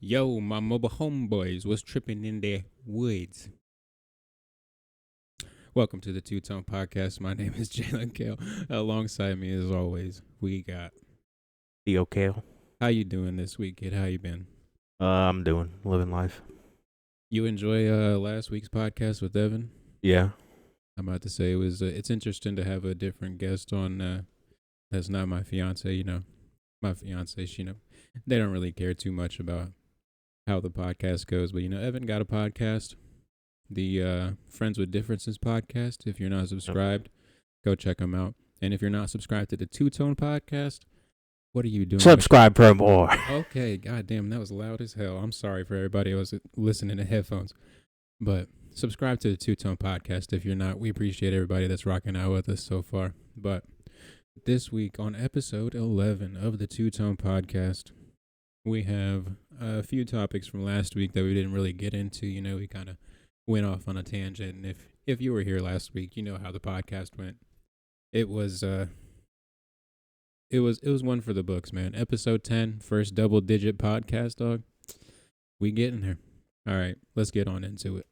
Yo, my mobile homeboys was tripping in the woods. Welcome to the Two Tone Podcast. My name is Jalen Kale. Alongside me, as always, we got. Theo Kale. How you doing this week, kid? How you been? I'm living life. You enjoy last week's podcast with Evan? Yeah. I'm about to say it was. It's interesting to have a different guest on. That's not my fiance. My fiance. They don't really care too much about how the podcast goes, but Evan got a podcast. The Friends with Differences podcast. If you're not subscribed, go check them out. And if you're not subscribed to the Two Tone podcast, what are you doing? Subscribe for more. Okay, goddamn, that was loud as hell. I'm sorry for everybody who was listening to headphones, but subscribe to the Two Tone podcast if you're not. We appreciate everybody that's rocking out with us so far. But this week on episode 11 of the Two Tone podcast, we have a few topics from last week that we didn't really get into. We kind of went off on a tangent, and if you were here last week, you know how the podcast went. It was it was one for the books, man. Episode 10, first double digit podcast, dog. We getting there. All right, let's get on into it.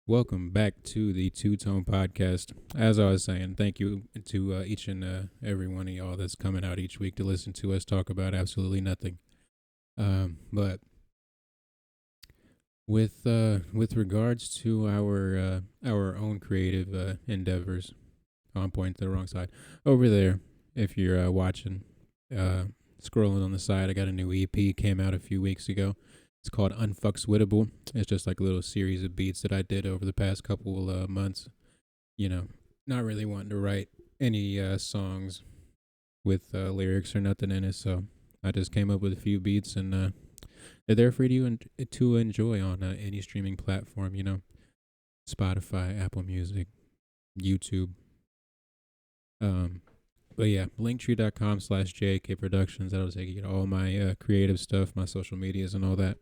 Welcome back to the Two Tone Podcast. As I was saying, thank you to each and every one of y'all that's coming out each week to listen to us talk about absolutely nothing. But with regards to our own creative endeavors, I'm pointing to the wrong side. Over there, if you're watching, scrolling on the side, I got a new EP came out a few weeks ago. It's called Unfuckswittable. It's just like a little series of beats that I did over the past couple months. Not really wanting to write any songs with lyrics or nothing in it, so I just came up with a few beats, and they're there for you to enjoy on any streaming platform. Spotify, Apple Music, YouTube. But yeah, linktree.com/JK Productions. That'll take you to all my creative stuff, my social medias, and all that.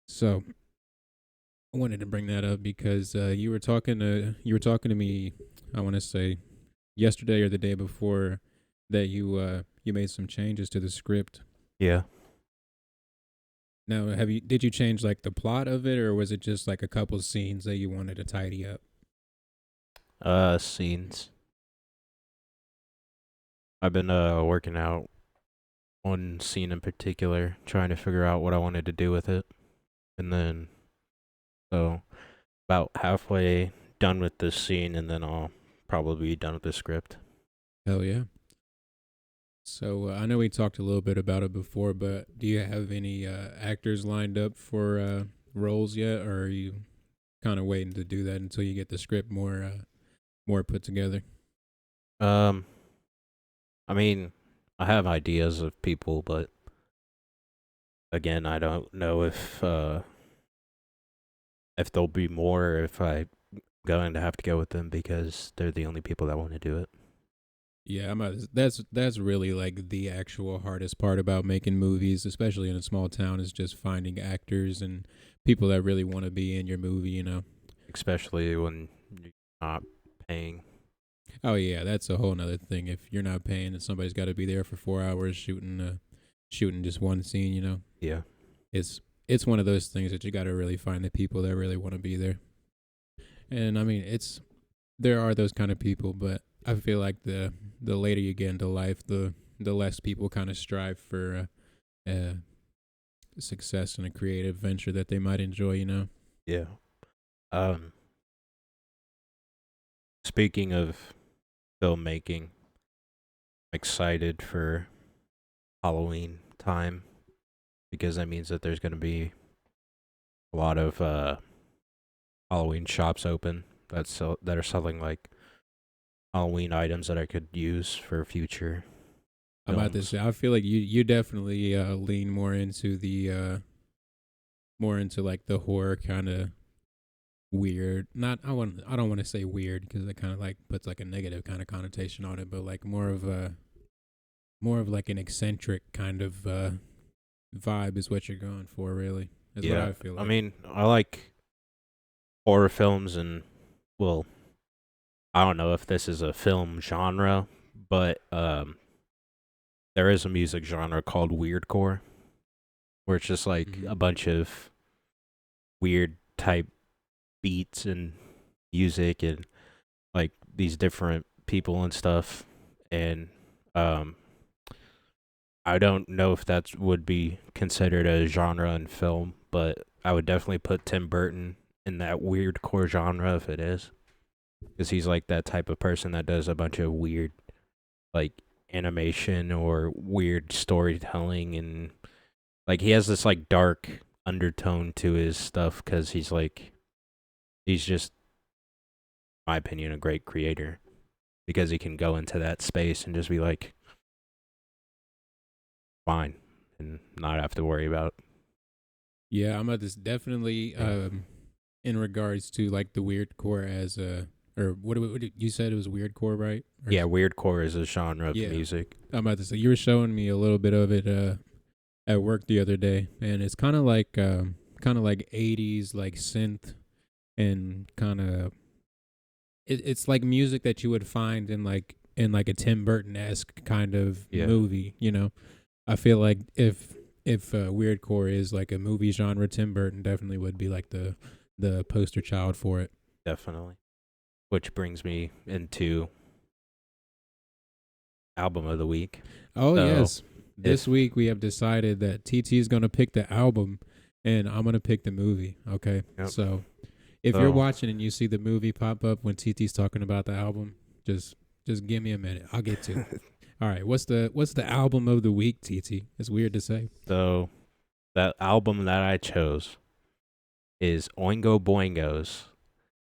So I wanted to bring that up because you were talking to me. I want to say yesterday or the day before that you made some changes to the script. Yeah. Now, did you change like the plot of it, or was it just like a couple scenes that you wanted to tidy up? Scenes. I've been working out one scene in particular, trying to figure out what I wanted to do with it. And then so about halfway done with this scene, and then I'll probably be done with the script. Hell yeah. So I know we talked a little bit about it before, but do you have any actors lined up for roles yet, or are you kind of waiting to do that until you get the script more put together? I mean, I have ideas of people, but again, I don't know if there'll be more, or if I'm going to have to go with them because they're the only people that want to do it. Yeah, that's really like the actual hardest part about making movies, especially in a small town, is just finding actors and people that really want to be in your movie. Especially when you're not paying. Oh yeah, that's a whole nother thing. If you're not paying, then somebody's got to be there for 4 hours shooting just one scene. Yeah. It's one of those things that you got to really find the people that really want to be there. And I mean, there are those kind of people, but I feel like the later you get into life, the less people kind of strive for success in a creative venture that they might enjoy. Yeah. Speaking of filmmaking, I'm excited for Halloween time because that means that there's going to be a lot of Halloween shops open that are selling like Halloween items that I could use for future I'm about to films. say, I feel like you definitely lean more into like the horror kind of weird. Not I don't want to say weird because it kind of like puts like a negative kind of connotation on it, but like more of like an eccentric kind of vibe is what you're going for. Really, is what Yeah, I feel I like. mean, I like horror films, and well, I don't know if this is a film genre, but there is a music genre called weirdcore, where it's just like Hmm. a bunch of weird type beats and music and like these different people and stuff. And um I don't know if that would be considered a genre in film, but I would definitely put Tim Burton in that weird core genre if it is, because he's like that type of person that does a bunch of weird like animation or weird storytelling, and like he has this like dark undertone to his stuff because he's just, in my opinion, a great creator because he can go into that space and just be like fine and not have to worry about Yeah, I'm at this definitely thing. in regards to like the weird core as or you said it was weird core, right? Yeah, weirdcore is a genre of Yeah, music. I'm about to say you were showing me a little bit of it at work the other day, and it's kind of like 80s like synth and kind of it's like music that you would find in like a Tim Burton esque kind of Yeah, movie. You know, I feel like if weirdcore is like a movie genre, Tim Burton definitely would be like the poster child for it. definitely. Which brings me into album of the week. Oh So yes, this if week we have decided that TT is gonna pick the album, and I'm gonna pick the movie. Okay, yep, so if you're so watching and you see the movie pop up when TT's talking about the album, just just give me a minute. I'll get to it. All right, what's the album of the week, TT? It's weird to say. so that album that I chose is Oingo Boingos,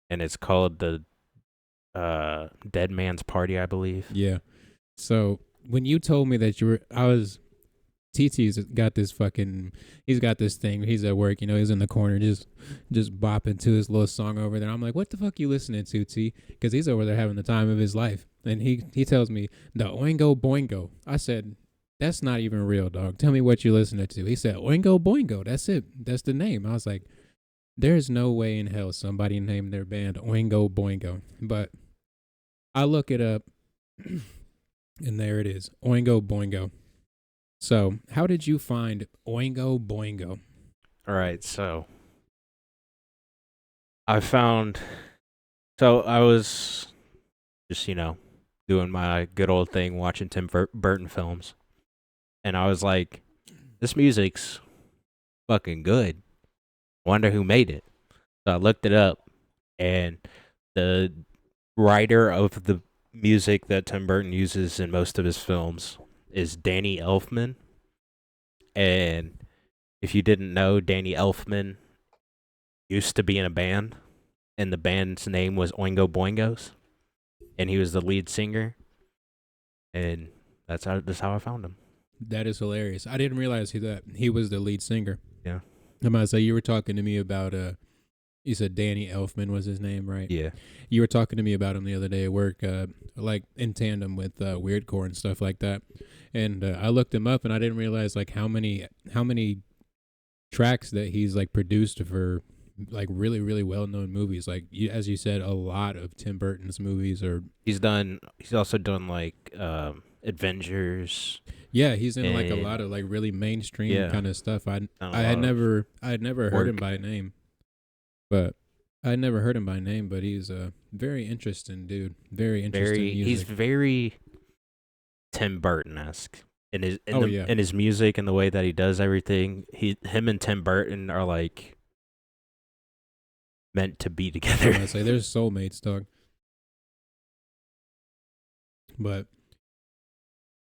and it's called the Dead Man's Party, I believe. Yeah. So when you told me that you were, I was TT's got this fucking. He's got this thing. He's at work. You know, he's in the corner just bopping to his little song over there. I'm like, what the fuck you listening to, T? Because he's over there having the time of his life. And he tells me the Oingo Boingo. I said, that's not even real, dog. Tell me what you listening to. He said Oingo Boingo. That's it. That's the name. I was like, there's no way in hell somebody named their band Oingo Boingo. But I look it up, and there it is, Oingo Boingo. So, how did you find Oingo Boingo? All right, so I found. So I was just doing my good old thing, watching Burton films, and I was like, "This music's fucking good. Wonder who made it." So I looked it up, and the writer of the music that Tim Burton uses in most of his films is Danny Elfman. And if you didn't know, Danny Elfman used to be in a band, and the band's name was Oingo Boingos, and he was the lead singer. And that's how I found him. That is hilarious. I didn't realize that he was the lead singer. Yeah, I'm about to say you were talking to me about you said Danny Elfman was his name, right? yeah. You were talking to me about him the other day at work, like in tandem with Weirdcore and stuff like that. And I looked him up, and I didn't realize like how many tracks that he's like produced for like really well known movies. Like as you said, a lot of Tim Burton's movies are. He's also done like Avengers, Yeah, he's in like a lot and of like really mainstream yeah, kind of stuff. done a lot of I had never heard him work. by name, but I had never heard him by name. But he's a very interesting dude. Very interesting He's music. very Tim Burton esque Oh yeah, in his music and the way that he does everything. Him and Tim Burton are like meant to be I'm together. gonna say there's soulmates, dog. But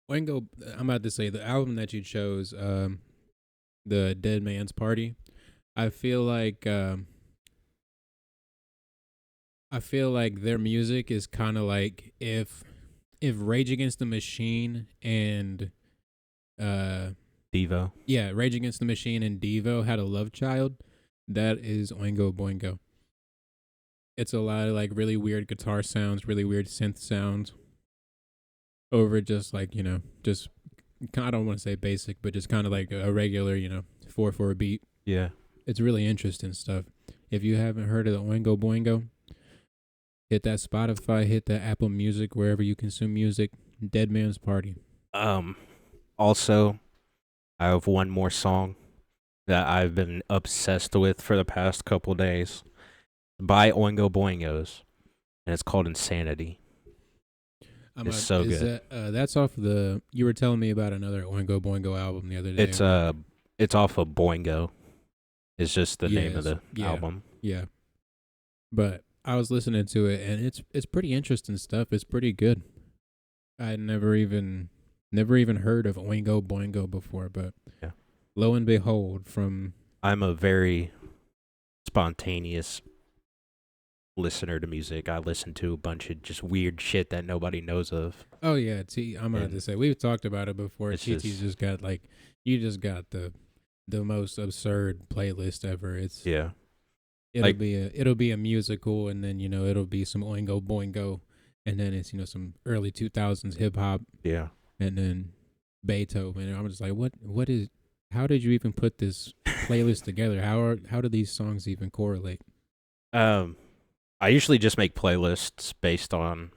Wango, I'm about to say the album that you chose, the Dead Man's Party. I feel like I feel like their music is kind of like if Rage Against the Machine and uh Devo. yeah, Rage Against the Machine and Devo had a love child, that is Oingo Boingo. It's a lot of like really weird guitar sounds, really weird synth sounds over just like, just I don't want to say basic, but just kind of like a regular, 4/4 beat. Yeah. It's really interesting stuff. If you haven't heard of the Oingo Boingo, hit that Spotify, hit that Apple Music, wherever you consume music. Dead Man's Party. Also, I have one more song that I've been obsessed with for the past couple days by Oingo Boingos, and it's called Insanity. It's so good. That's off the. You were telling me about another Oingo Boingo album the other day. It's off of Boingo. It's just the name of Yes, the album. Yeah, but I was listening to it, and it's pretty interesting stuff. It's pretty good. I never even heard of Oingo Boingo before, but Yeah. lo and behold, from I'm a very spontaneous listener to music. I listen to a bunch of just weird shit that nobody knows of. oh yeah, I'm about And to say we've talked about it before. it's TT's just got like you just got the most absurd playlist ever. Yeah. It'll be a musical, and then it'll be some Oingo Boingo, and then it's some early 2000s hip hop, Yeah. and then Beethoven. And I'm just like, what is? How did you even put this playlist together? How do these songs even correlate? I usually just make playlists based on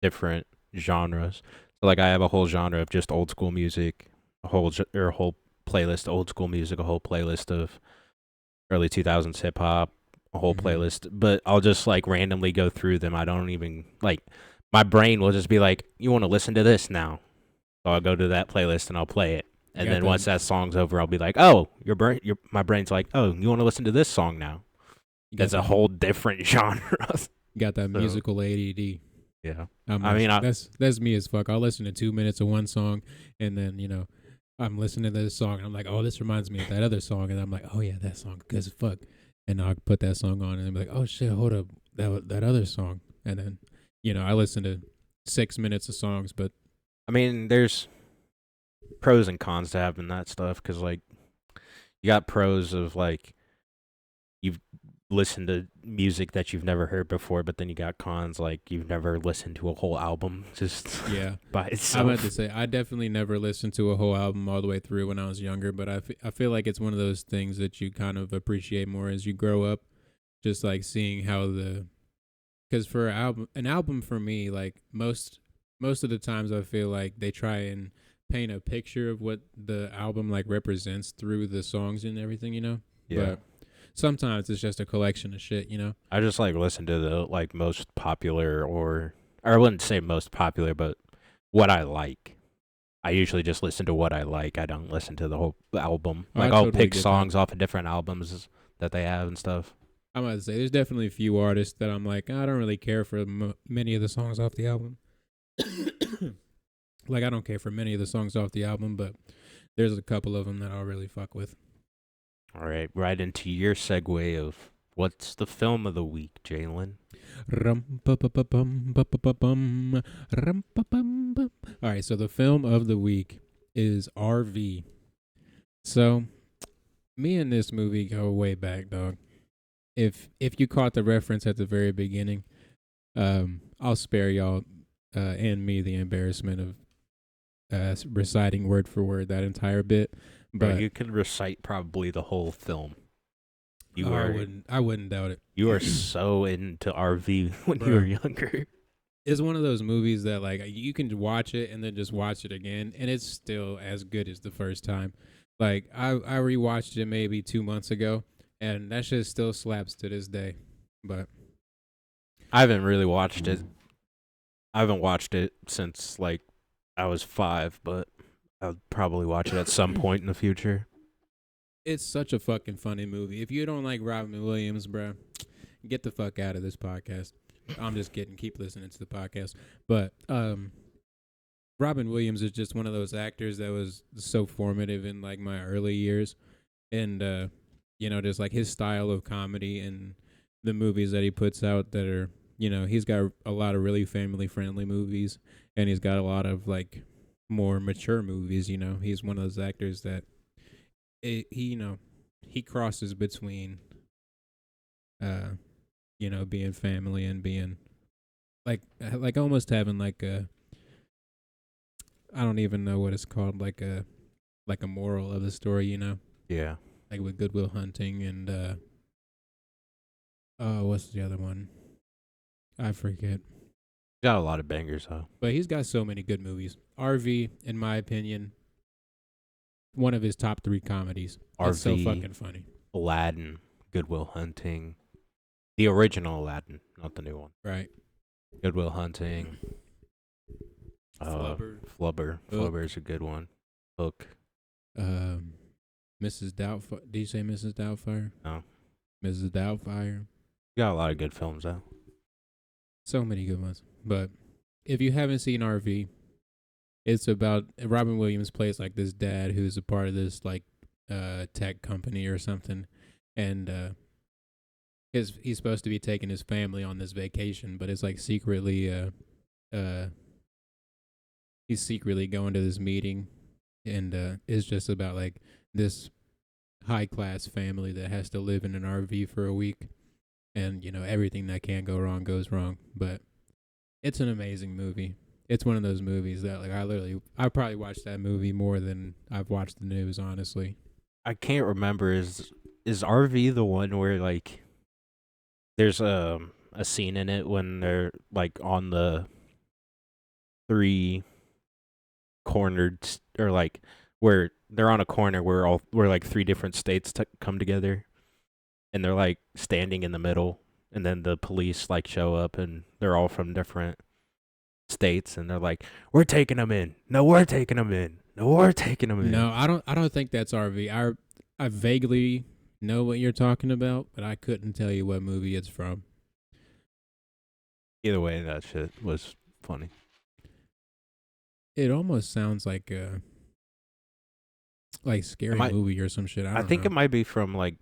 different genres. So like I have a whole genre of just old school music, a whole playlist of old school music, a whole playlist of early 2000s hip hop, a whole Mhm. playlist, but I'll just like randomly go through them. I don't even like my brain will just be like, "You want to listen to this now?" So I'll go to that playlist and I'll play it. And Got then that- once that song's over, I'll be like, "Oh, my brain's like, "Oh, you want to listen to this song now?" You got That's a that- whole different genre. you got that so- musical ADD. Yeah. That's me as fuck. I'll listen to 2 minutes of one song, and then I'm listening to this song, and I'm like, oh, this reminds me of that other song, and I'm like, oh yeah, that song good as fuck, and I'll put that song on, and I'm like, oh shit, hold up, that other song, and then I listen to 6 minutes of songs, but I mean, there's pros and cons to having that stuff because, like, you got pros of, like, you've listened to music that you've never heard before, but then you got cons, like, you've never listened to a whole album just yeah. by I'm itself. about to say I definitely never listened to a whole album all the way through when I was younger, but I feel like it's one of those things that you kind of appreciate more as you grow up, just like seeing how because for an album for me, like most of the times I feel like they try and paint a picture of what the album like represents through the songs and everything, Yeah. But sometimes it's just a collection of shit, I just, like, listen to the, like, most popular or I wouldn't say most popular, but what I like. I usually just listen to what I like. I don't listen to the whole album. Oh, I Like, I'll totally pick get that. songs off of different albums that they have and stuff. I'm about to say there's definitely a few artists that I'm like I don't really care for many of the songs off the album. Like I don't care for many of the songs off the album, but there's a couple of them that I'll really fuck with. All right, right into your segue of what's the film of the week, Jalen? All right, so the film of the week is RV. So, me and this movie go way back, dog. If you caught the reference at the very beginning, I'll spare y'all and me the embarrassment of reciting word for word that entire bit. Bro, But you can recite probably the whole film. You I wouldn't doubt it. you were so into RV when you were younger. It's one of those movies that like you can watch it and then just watch it again, and it's still as good as the first time. Like I rewatched it maybe 2 months ago, and that shit still slaps to this day. But I haven't really watched it. I haven't watched it since like I was 5, but I'll probably watch it at some point in the future. it's such a fucking funny movie. If you don't like Robin Williams, bro, get the fuck out of this podcast. I'm just kidding. Keep listening to the podcast. But Robin Williams is just one of those actors that was so formative in like my early years, and just like his style of comedy and the movies that he puts out that are, he's got a lot of really family friendly movies, and he's got a lot of like more mature movies. He's one of those actors that he crosses between uh being family and being like almost having like a, I don't even know what it's called, like a moral of the story, Yeah. like with Good Will Hunting and oh, what's the other one? I forget. Got a lot of bangers though. But he's got so many good movies. RV, in my opinion, one of his top 3 comedies. It's so RV, fucking funny. Aladdin, Good Will Hunting, the original Aladdin, not the new one. Right. Good Will Hunting. Flubber. Flubber. Hook. Flubber's a good one. Hook. Mrs. Doubtfire. Did you say Mrs. Doubtfire? No. Mrs. Doubtfire. Got a lot of good films though. So many good ones. But if you haven't seen RV, it's about Robin Williams plays like this dad who's a part of this like tech company or something, and he's supposed to be taking his family on this vacation, but it's like secretly he's secretly going to this meeting, and it's just about like this high class family that has to live in an RV for a week, and everything that can go wrong goes wrong. But it's an amazing movie. It's one of those movies that like I probably watched that movie more than I've watched the news, honestly. I can't remember. Is RV the one where like there's a scene in it when they're like on the 3 cornered or like where they're on a corner where like 3 different states come together, and they're like standing in the middle, and then the police like show up and they're all from different states, and they're like, we're taking them in. No, we're taking them in. No, we're taking them in. No, I don't think that's RV. I vaguely know what you're talking about, but I couldn't tell you what movie it's from. Either way, that shit was funny. It almost sounds like a scary movie or some shit. I think know. it might be from like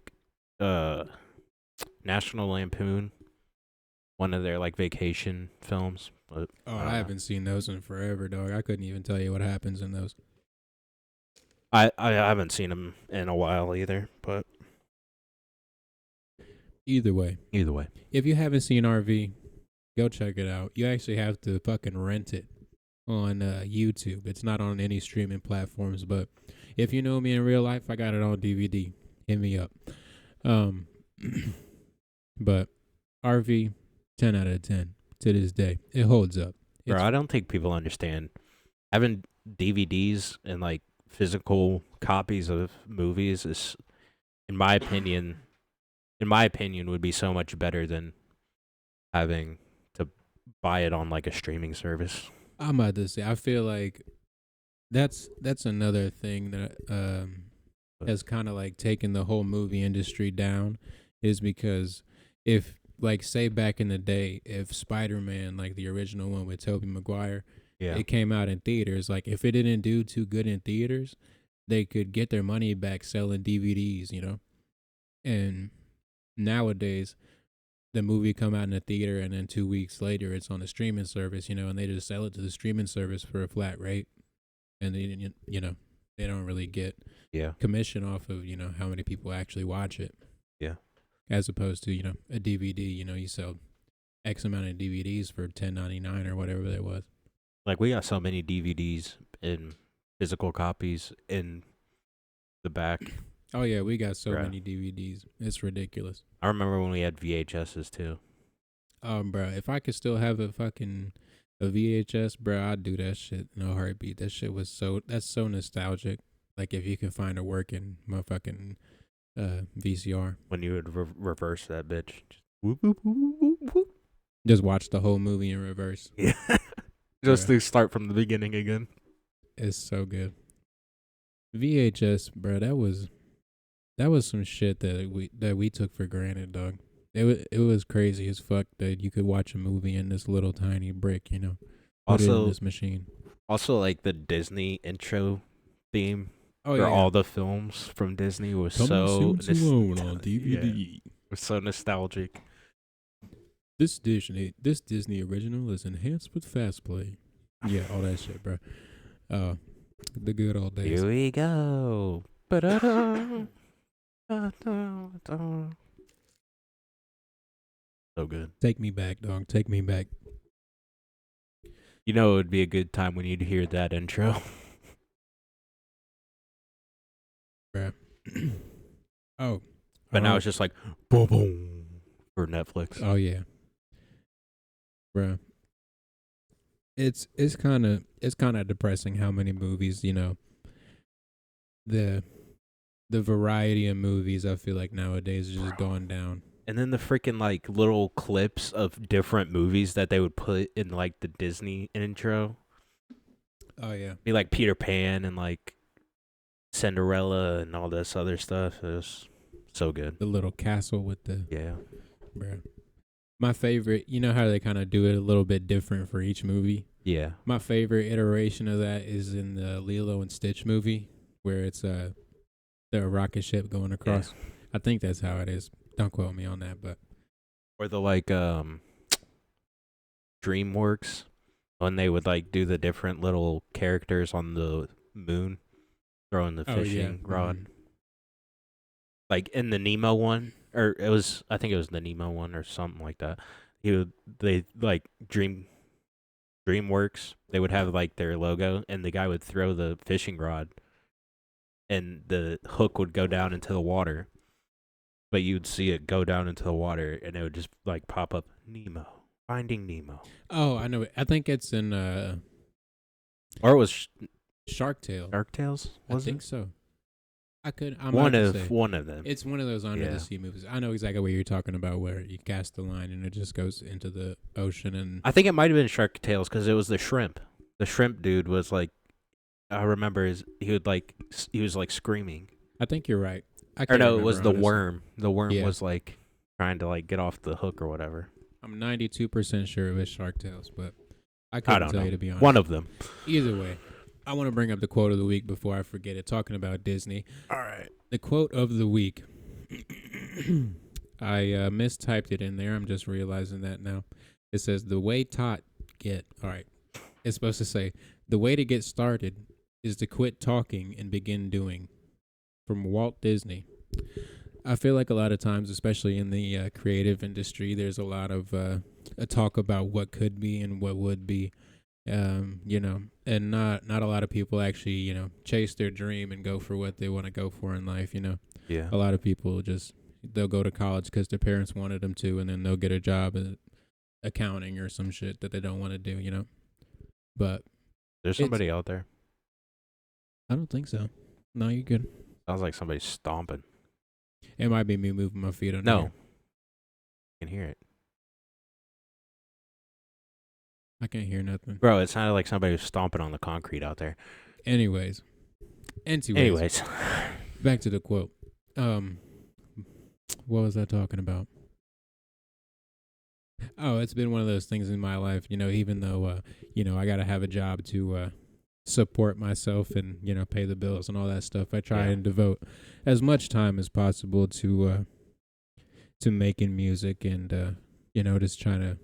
National Lampoon, one of their like vacation films. But I haven't seen those in forever, dog. I couldn't even tell you what happens in those. I haven't seen them in a while either. But either way, if you haven't seen RV, go check it out. You actually have to fucking rent it on YouTube. It's not on any streaming platforms, but if you know me in real life, I got it on DVD. Hit me up. But RV, 10 out of 10 to this day. It holds up. Bro, I don't think people understand having DVDs and like physical copies of movies is, in my opinion, would be so much better than having to buy it on like a streaming service. I'm about to say, I feel like that's another thing that has kind of like taken the whole movie industry down, is because if like say back in the day, if Spider-Man, like the original one with Tobey Maguire, it came out in theaters, like if it didn't do too good in theaters, they could get their money back selling DVDs, And nowadays, the movie come out in a theater and then 2 weeks later it's on a streaming service, and they just sell it to the streaming service for a flat rate, and they they don't really get commission off of how many people actually watch it. As opposed to a DVD, you sell X amount of DVDs for $10.99 or whatever that was. Like we got so many DVDs in physical copies in the back. Oh yeah, we got so many DVDs. It's ridiculous. I remember when we had VHSs too. Bro, if I could still have a VHS, bro, I'd do that shit in a heartbeat. That shit was that's so nostalgic. Like if you can find a working motherfucking VCR. When you would reverse that bitch. Just watch the whole movie in reverse. Yeah. Just to start from the beginning again. It's so good. VHS, bro, that was some shit that we took for granted, dog. It was crazy as fuck that you could watch a movie in this little tiny brick, put it in this machine. Also, like the Disney intro theme. Oh, yeah. All the films from Disney was on DVD. was so nostalgic. This Disney original is enhanced with fast play. Yeah, all that shit, bro. The good old days. Here we go. Ba-da-da. Da-da-da. So good. Take me back, dog. Take me back. You know it would be a good time when you'd hear that intro. Bruh. Oh. But now oh, it's just like boom boom for Netflix. Oh yeah. Bruh. It's kind of depressing how many movies, the variety of movies I feel like nowadays is just going down. And then the freaking like little clips of different movies that they would put in like the Disney intro. Oh yeah. Be like Peter Pan and like Cinderella and all this other stuff. It was so good. The little castle with the Yeah. bruh. My favorite, you know how they kind of do it a little bit different for each movie? Yeah. My favorite iteration of that is in the Lilo and Stitch movie where it's the rocket ship going across. Yeah. I think that's how it is. Don't quote me on that, but Or the like DreamWorks when they would like do the different little characters on the moon throwing the fishing rod. Mhm. Like in the Nemo one, or I think it was the Nemo one or something like that. They like DreamWorks, they would have like their logo and the guy would throw the fishing rod and the hook would go down into the water. But you'd see it go down into the water and it would just like pop up Nemo, Finding Nemo. Oh, I know it. I think it's in Or it was Shark Tale. Shark Tales? I think so. I'm One about to say. one of them. It's one of those under Yeah. the sea movies. I know exactly what you're talking about, where you cast the line and it just goes into the ocean. And I think it might have been Shark Tales because it was the shrimp. The shrimp dude was like, I remember he was like screaming. I think you're right. Or no, it was the honestly. worm. The worm Yeah. was like trying to like get off the hook or whatever. I'm 92% sure it was Shark Tales, but I couldn't don't tell know. you, to be honest. One of them. Either way, I want to bring up the quote of the week before I forget it. Talking about Disney, All right. the quote of the week. I mistyped it in there. I'm just realizing that now. It says the way taught get. All right. It's supposed to say the way to get started is to quit talking and begin doing. From Walt Disney. I feel like a lot of times, especially in the creative industry, there's a lot of a talk about what could be and what would be, and not a lot of people actually, chase their dream and go for what they want to go for in life. Yeah. A lot of people they'll go to college because their parents wanted them to, and then they'll get a job at accounting or some shit that they don't want to do. But There's somebody out there. I don't think so. No, you're good. Sounds like somebody's stomping. It might be me moving my feet under No. here. I can hear it. I can't hear nothing. Bro, it sounded like somebody was stomping on the concrete out there. Anyways, back to the quote. What was I talking about? Oh, it's been one of those things in my life, even though, I got to have a job to support myself and, pay the bills and all that stuff. I try and devote as much time as possible to making music and, just trying to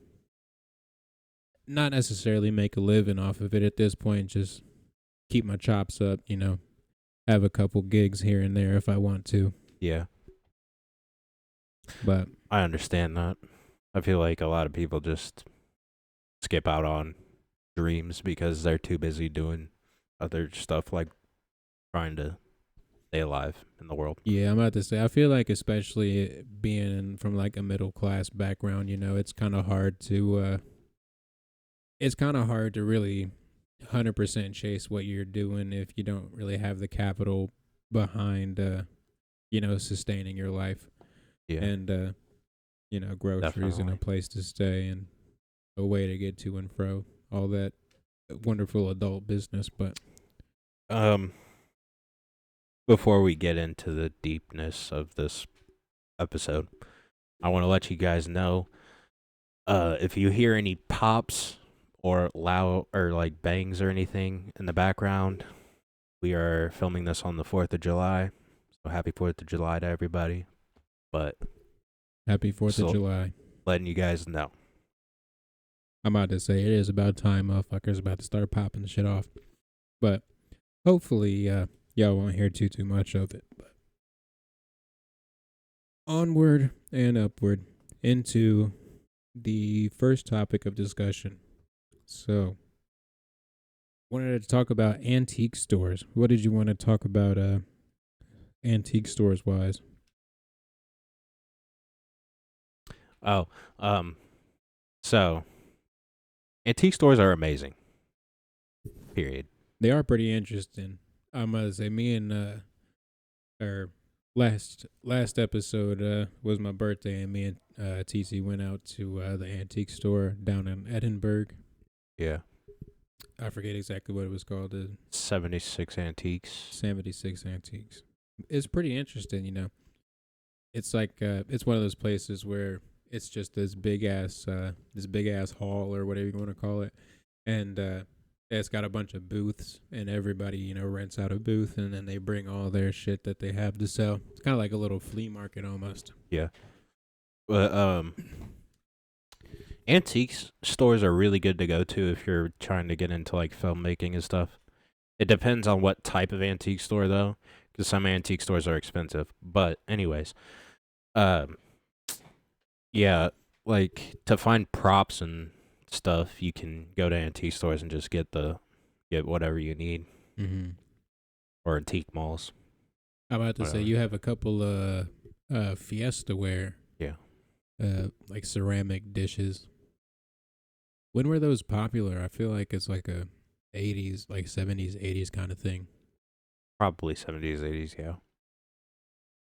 not necessarily make a living off of it at this point, just keep my chops up, have a couple gigs here and there if I want to. Yeah. But I understand that. I feel like a lot of people just skip out on dreams because they're too busy doing other stuff like trying to stay alive in the world. yeah, I'm about to say, I feel like especially being from like a middle class background, it's kind of hard to really 100% chase what you're doing if you don't really have the capital behind, sustaining your life. Yeah. And, groceries and Definitely. a place to stay and a way to get to and fro, all that wonderful adult business. But before we get into the deepness of this episode, I want to let you guys know if you hear any pops or loud or like bangs or anything in the background, we are filming this on the 4th of July. So happy 4th of July to everybody. But happy 4th So- of July. letting you guys know. I'm about to say it is about time motherfuckers about to start popping the shit off. But hopefully y'all won't hear too much of it. But onward and upward into the first topic of discussion. So wanted to talk about antique stores. What did you want to talk about antique stores wise? Oh, so antique stores are amazing. Period. They are pretty interesting. I'm gonna say me and our last episode was my birthday, and me and TC went out to the antique store down in Edinburgh. Yeah. I forget exactly what it was called. 76 Antiques. 76 Antiques. It's pretty interesting, you know. It's like it's one of those places where it's just this big ass hall or whatever you want to call it, and it's got a bunch of booths, and everybody rents out a booth, and then they bring all their shit that they have to sell. It's kind of like a little flea market almost. Yeah. But antiques stores are really good to go to if you're trying to get into like filmmaking and stuff. It depends on what type of antique store though, because some antique stores are expensive. But anyways, um, yeah, like to find props and stuff, you can go to antique stores and just get whatever you need, Mm-hmm. or antique malls. I'm about to say Whatever. you have a couple Fiesta ware, Yeah. like ceramic dishes. When were those popular? I feel like it's like a 80s, like 70s, 80s kind of thing. Probably 70s, 80s, yeah.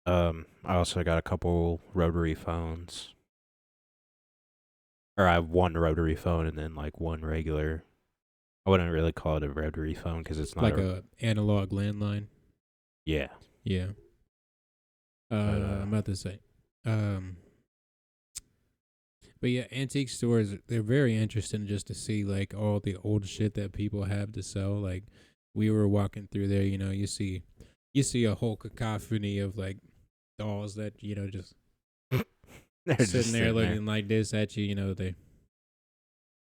I also got a couple rotary phones. Or I have one rotary phone and then like one regular. I wouldn't really call it a rotary phone because it's not Like a analog landline. yeah. Yeah. I'm about to say. Um, but yeah, antique stores, they're very interesting just to see like all the old shit that people have to sell. Like we were walking through there, you see a whole cacophony of like dolls that, just They're sitting just there sitting looking like this at you,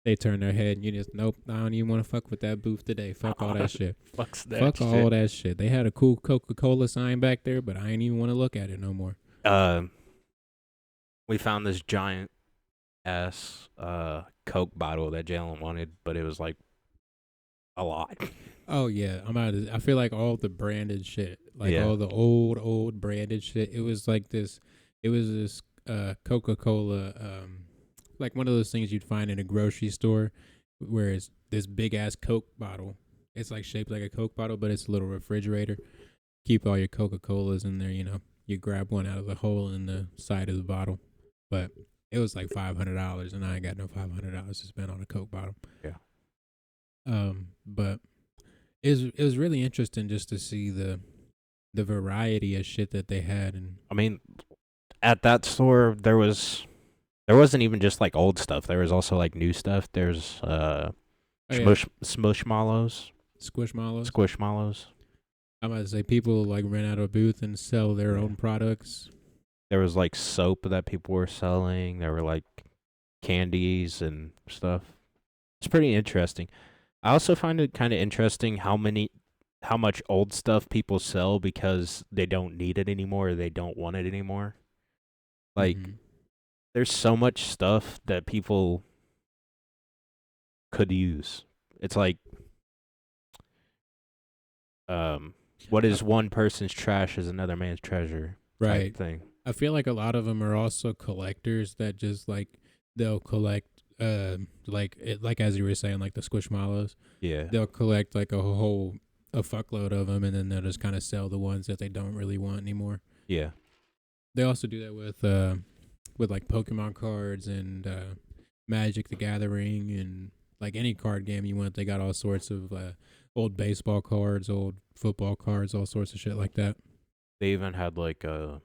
they turn their head and you just nope, I don't even want to fuck with that booth today. Fuck all that shit. Fucks that Fuck shit. all that shit. They had a cool Coca-Cola sign back there, but I ain't even want to look at it no more. We found this giant ass Coke bottle that Jalen wanted, but it was like a lot. Oh yeah, I feel like all the branded shit, like Yeah. all the old branded shit. It was like this. It was this Coca-Cola, like one of those things you'd find in a grocery store, where it's this big ass Coke bottle. It's like shaped like a Coke bottle, but it's a little refrigerator. Keep all your Coca-Colas in there. You grab one out of the hole in the side of the bottle, but it was like $500, and I ain't got no $500 to spend on a Coke bottle. Yeah. But it was really interesting just to see the variety of shit that they had. And I mean, at that store there wasn't even just like old stuff. There was also like new stuff. There's Smushmallows. Squishmallows. Squishmallows. I'm about to say people like rent out a booth and sell their Yeah. own products. There was like soap that people were selling. There were like candies and stuff. It's pretty interesting. I also find it kind of interesting how much old stuff people sell because they don't need it anymore or they don't want it anymore. Like Mhm. there's so much stuff that people could use. It's like what is one person's trash is another man's treasure type Right. thing. I feel like a lot of them are also collectors that just like they'll collect like as you were saying, like the Squishmallows. Yeah. They'll collect like a fuckload of them, and then they'll just kind of sell the ones that they don't really want anymore. Yeah. They also do that with like Pokemon cards and Magic the Gathering, and like any card game you want. They got all sorts of old baseball cards, old football cards, all sorts of shit like that. They even had like a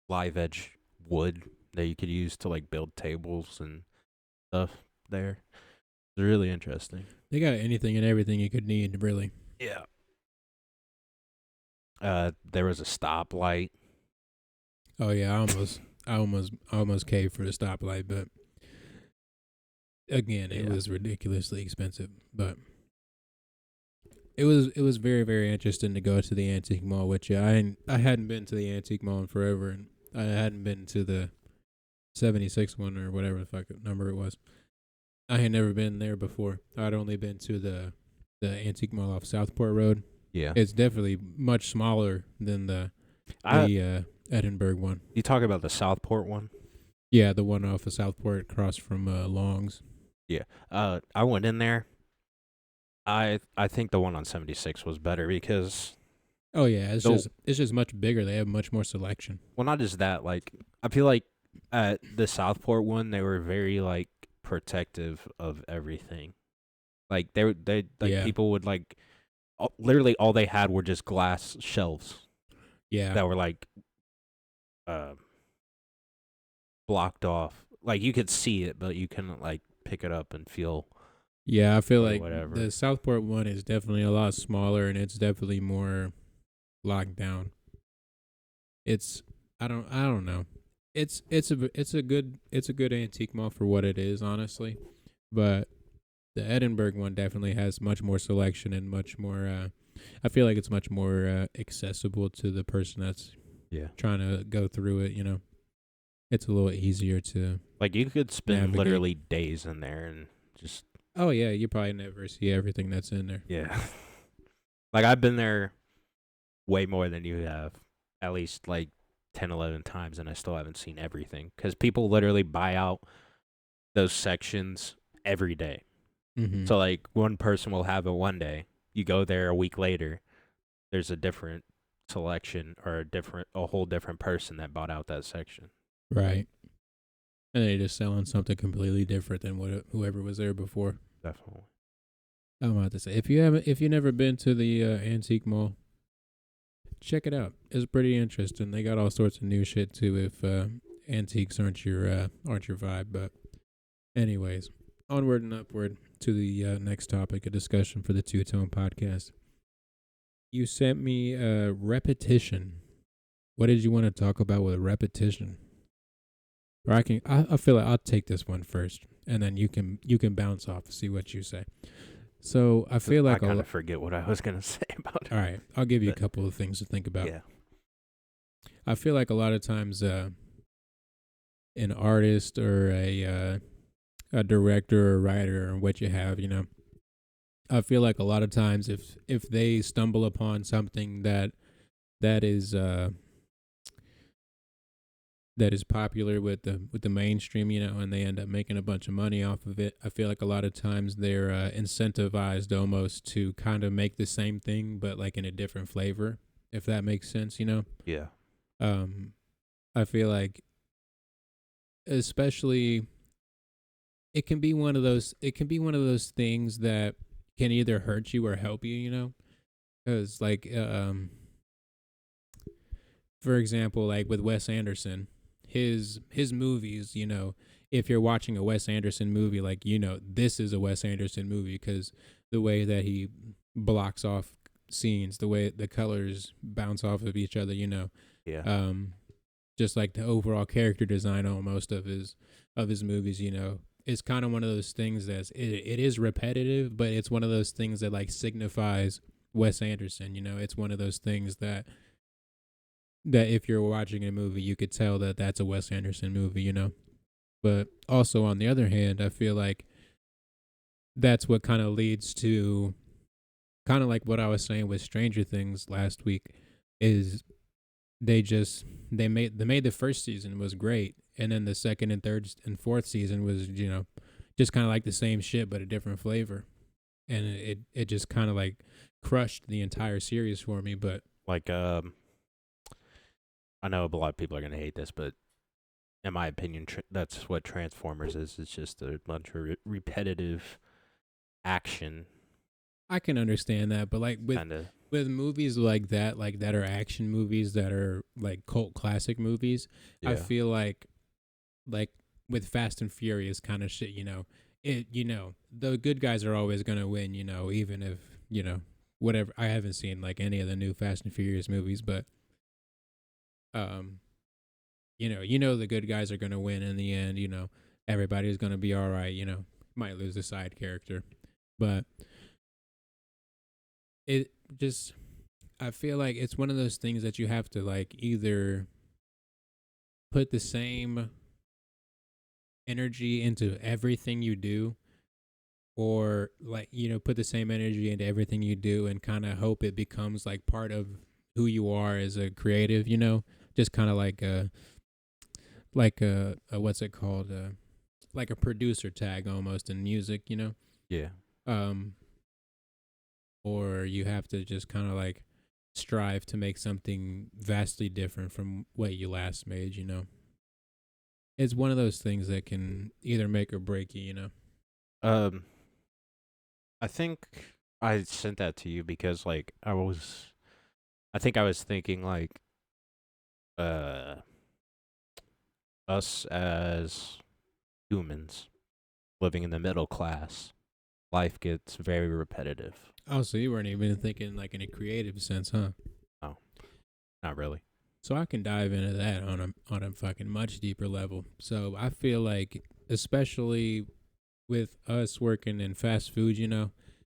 live edge wood that you could use to like build tables and stuff there. It's really interesting. They got anything and everything you could need, really. Yeah. There was a stoplight. Oh yeah, I almost caved for the stoplight, but Again, it Yeah. was ridiculously expensive, but it was very very interesting to go to the antique mall with you. I hadn't been to the antique mall in forever, and I hadn't been to the 76 one or whatever the fuck number it was. I had never been there before. I'd only been to the antique mall off Southport Road. Yeah. It's definitely much smaller than I the Edinburgh one. You talk about the Southport one? Yeah, the one off of Southport across from Long's. Yeah. I went in there. I think the one on 76 was better because, Oh yeah, the it's just much bigger. They have much more selection. well, not just that, like I feel like at the Southport one they were very like protective of everything. Like they like Yeah, people would like literally all they had were just glass shelves yeah, that were like uh blocked off. Like you could see it, but you couldn't like pick it up and feel yeah. I feel or like whatever. the Southport one is definitely a lot smaller and it's definitely more locked down. It's I don't know. It's a good antique mall for what it is, honestly. But the Edinburgh one definitely has much more selection and much more. I feel like it's much more accessible to the person that's Yeah. trying to go through it. You know, it's a little easier to Like you could spend navigate. literally days in there and just Oh yeah, you probably never see everything that's in there. yeah. Like I've been there way more than you have. At least like 10, 11 times and I still haven't seen everything cuz people literally buy out those sections every day. Mm-hmm. So like one person will have it one day. You go there a week later, there's a different selection or a whole different person that bought out that section. Right, and they're just selling something completely different than what whoever was there before. Definitely. I'm about to say if you never been to the antique mall, check it out. It's pretty interesting. They got all sorts of new shit too. If antiques aren't your vibe, but anyways, onward and upward to the next topic, a discussion for the Two Tone Podcast. You sent me repetition. What did you want to talk about with repetition? Or I feel like I'll take this one first, and then you can bounce off, see what you say. So I feel I like kind of forget what I was going to say about it. all right, I'll give you a But- couple of things to think about. Yeah. I feel like a lot of times an artist or a director or writer or what you have, you know, I feel like a lot of times if they stumble upon something that is that is popular with the mainstream, you know, and they end up making a bunch of money off of it. I feel like a lot of times they're incentivized almost to kind of make the same thing but like in a different flavor, if that makes sense, you know. Yeah. I feel like especially it can be one of those things that can either hurt you or help you, you know, because like for example, like with Wes Anderson, his movies, you know, if you're watching a Wes Anderson movie, like, you know, this is a Wes Anderson movie because the way that he blocks off scenes, the way the colors bounce off of each other, you know, Yeah. just like the overall character design almost of his movies, you know, it's kind of one of those things it is repetitive, but it's one of those things that like signifies Wes Anderson, you know. It's one of those things that if you're watching a movie, you could tell that that's a Wes Anderson movie, you know. But also on the other hand, I feel like that's what kind of leads to kind of like what I was saying with Stranger Things last week is they made the first season was great, and then the second and third and fourth season was, you know, just kind of like the same shit but a different flavor, and it just kind of like crushed the entire series for me. But Like I know a lot of people are going to hate this, but in my opinion, that's what Transformers is. It's just a bunch of repetitive action, I can understand that. But like kind of. with movies like that are action movies that are like cult classic movies, Yeah. I feel like with Fast and Furious kind of shit, you know, you know, the good guys are always gonna win, you know, even if, you know, whatever. I haven't seen like any of the new Fast and Furious movies, but you know the good guys are gonna win in the end, you know, everybody's gonna be all right, you know. might lose a side character, but it just I feel like it's one of those things that you have to like either put the same energy into everything you do, or like put the same energy into everything you do and kind of hope it becomes like part of who you are as a creative, just kind of like a what's it called, like a producer tag almost in music, Yeah. um or you have to just kind of like strive to make something vastly different from what you last made, it's one of those things that can either make or break you. Um, I think I sent that to you because like I think I was thinking like uh us as humans living in the middle class, life gets very repetitive. Oh, so you weren't even thinking like in a creative sense, huh? No, not really. So I can dive into that on a fucking much deeper level. So I feel like, especially with us working in fast food,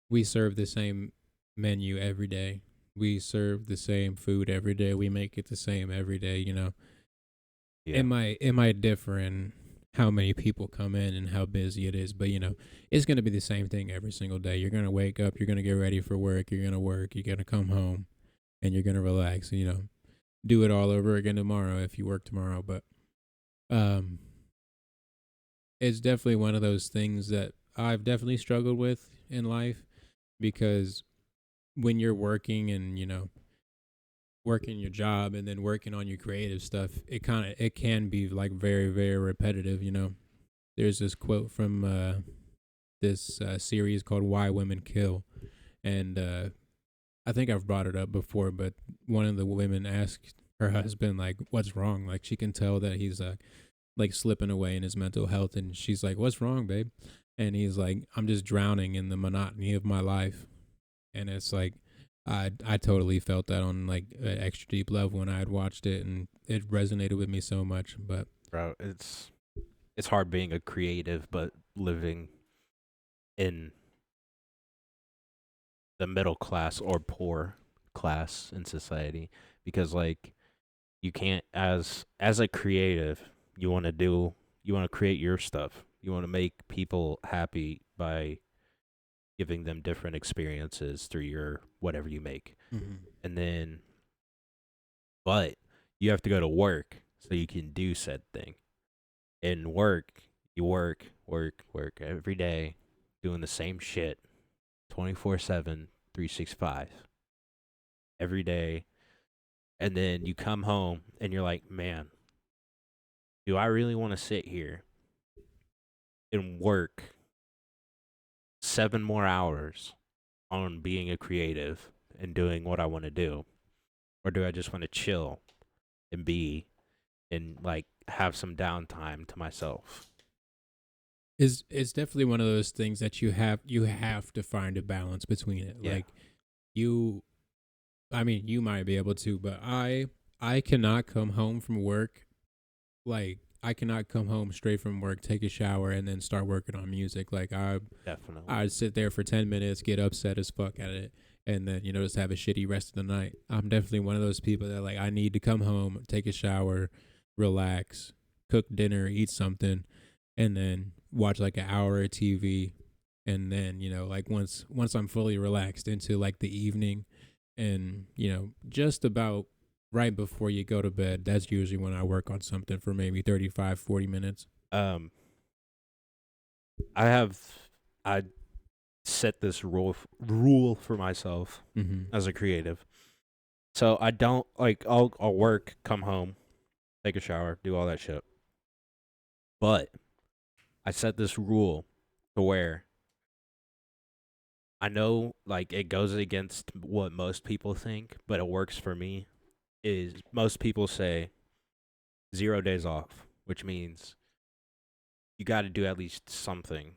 we serve the same menu every day. We serve the same food every day. We make it the same every day. Yeah. It might differ in how many people come in and how busy it is, but it's gonna be the same thing every single day. You're gonna wake up. You're gonna get ready for work. You're gonna work. You're gonna come home, and you're gonna relax. Do it all over again tomorrow if you work tomorrow. But um, it's definitely one of those things that I've definitely struggled with in life, because when you're working and working your job and then working on your creative stuff, it can be like very very repetitive. There's this quote from this series called Why Women Kill, and I think I've brought it up before, but one of the women asked her husband like, "What's wrong?" Like she can tell that he's like slipping away in his mental health, and she's like, "What's wrong, babe?" And he's like, "I'm just drowning in the monotony of my life." And it's like I totally felt that on like an extra deep level when I had watched it, and it resonated with me so much. But Bro, it's hard being a creative but living in the middle class or poor class in society because like you can't as a creative, you want to create your stuff. You want to make people happy by giving them different experiences through your whatever you make. And then but you have to go to work so you can do said thing. In work, you work every day doing the same shit 24/7, 365 every day. And then you come home and you're like, man, do I really want to sit here and work 7 more hours on being a creative and doing what I want to do? Or do I just want to chill and be and like have some downtime to myself? is it's definitely one of those things that you have to find a balance between it. Yeah. Like you I mean, you might be able to, but I cannot come home from work, like I cannot come home straight from work, take a shower, and then start working on music. Like Definitely. I'd sit there for 10 minutes, get upset as fuck at it, and then just have a shitty rest of the night. I'm definitely one of those people that like I need to come home, take a shower, relax, cook dinner, eat something, and then watch like an hour of TV, and then like once I'm fully relaxed into like the evening, and just about right before you go to bed, that's usually when I work on something for maybe 35, 40 minutes. Um I set this rule for myself Mm-hmm. as a creative. So I don't like I'll work, come home, take a shower, do all that shit. But I set this rule to where I know like it goes against what most people think, but it works for me. Is most people say 0 days off, which means you got to do at least something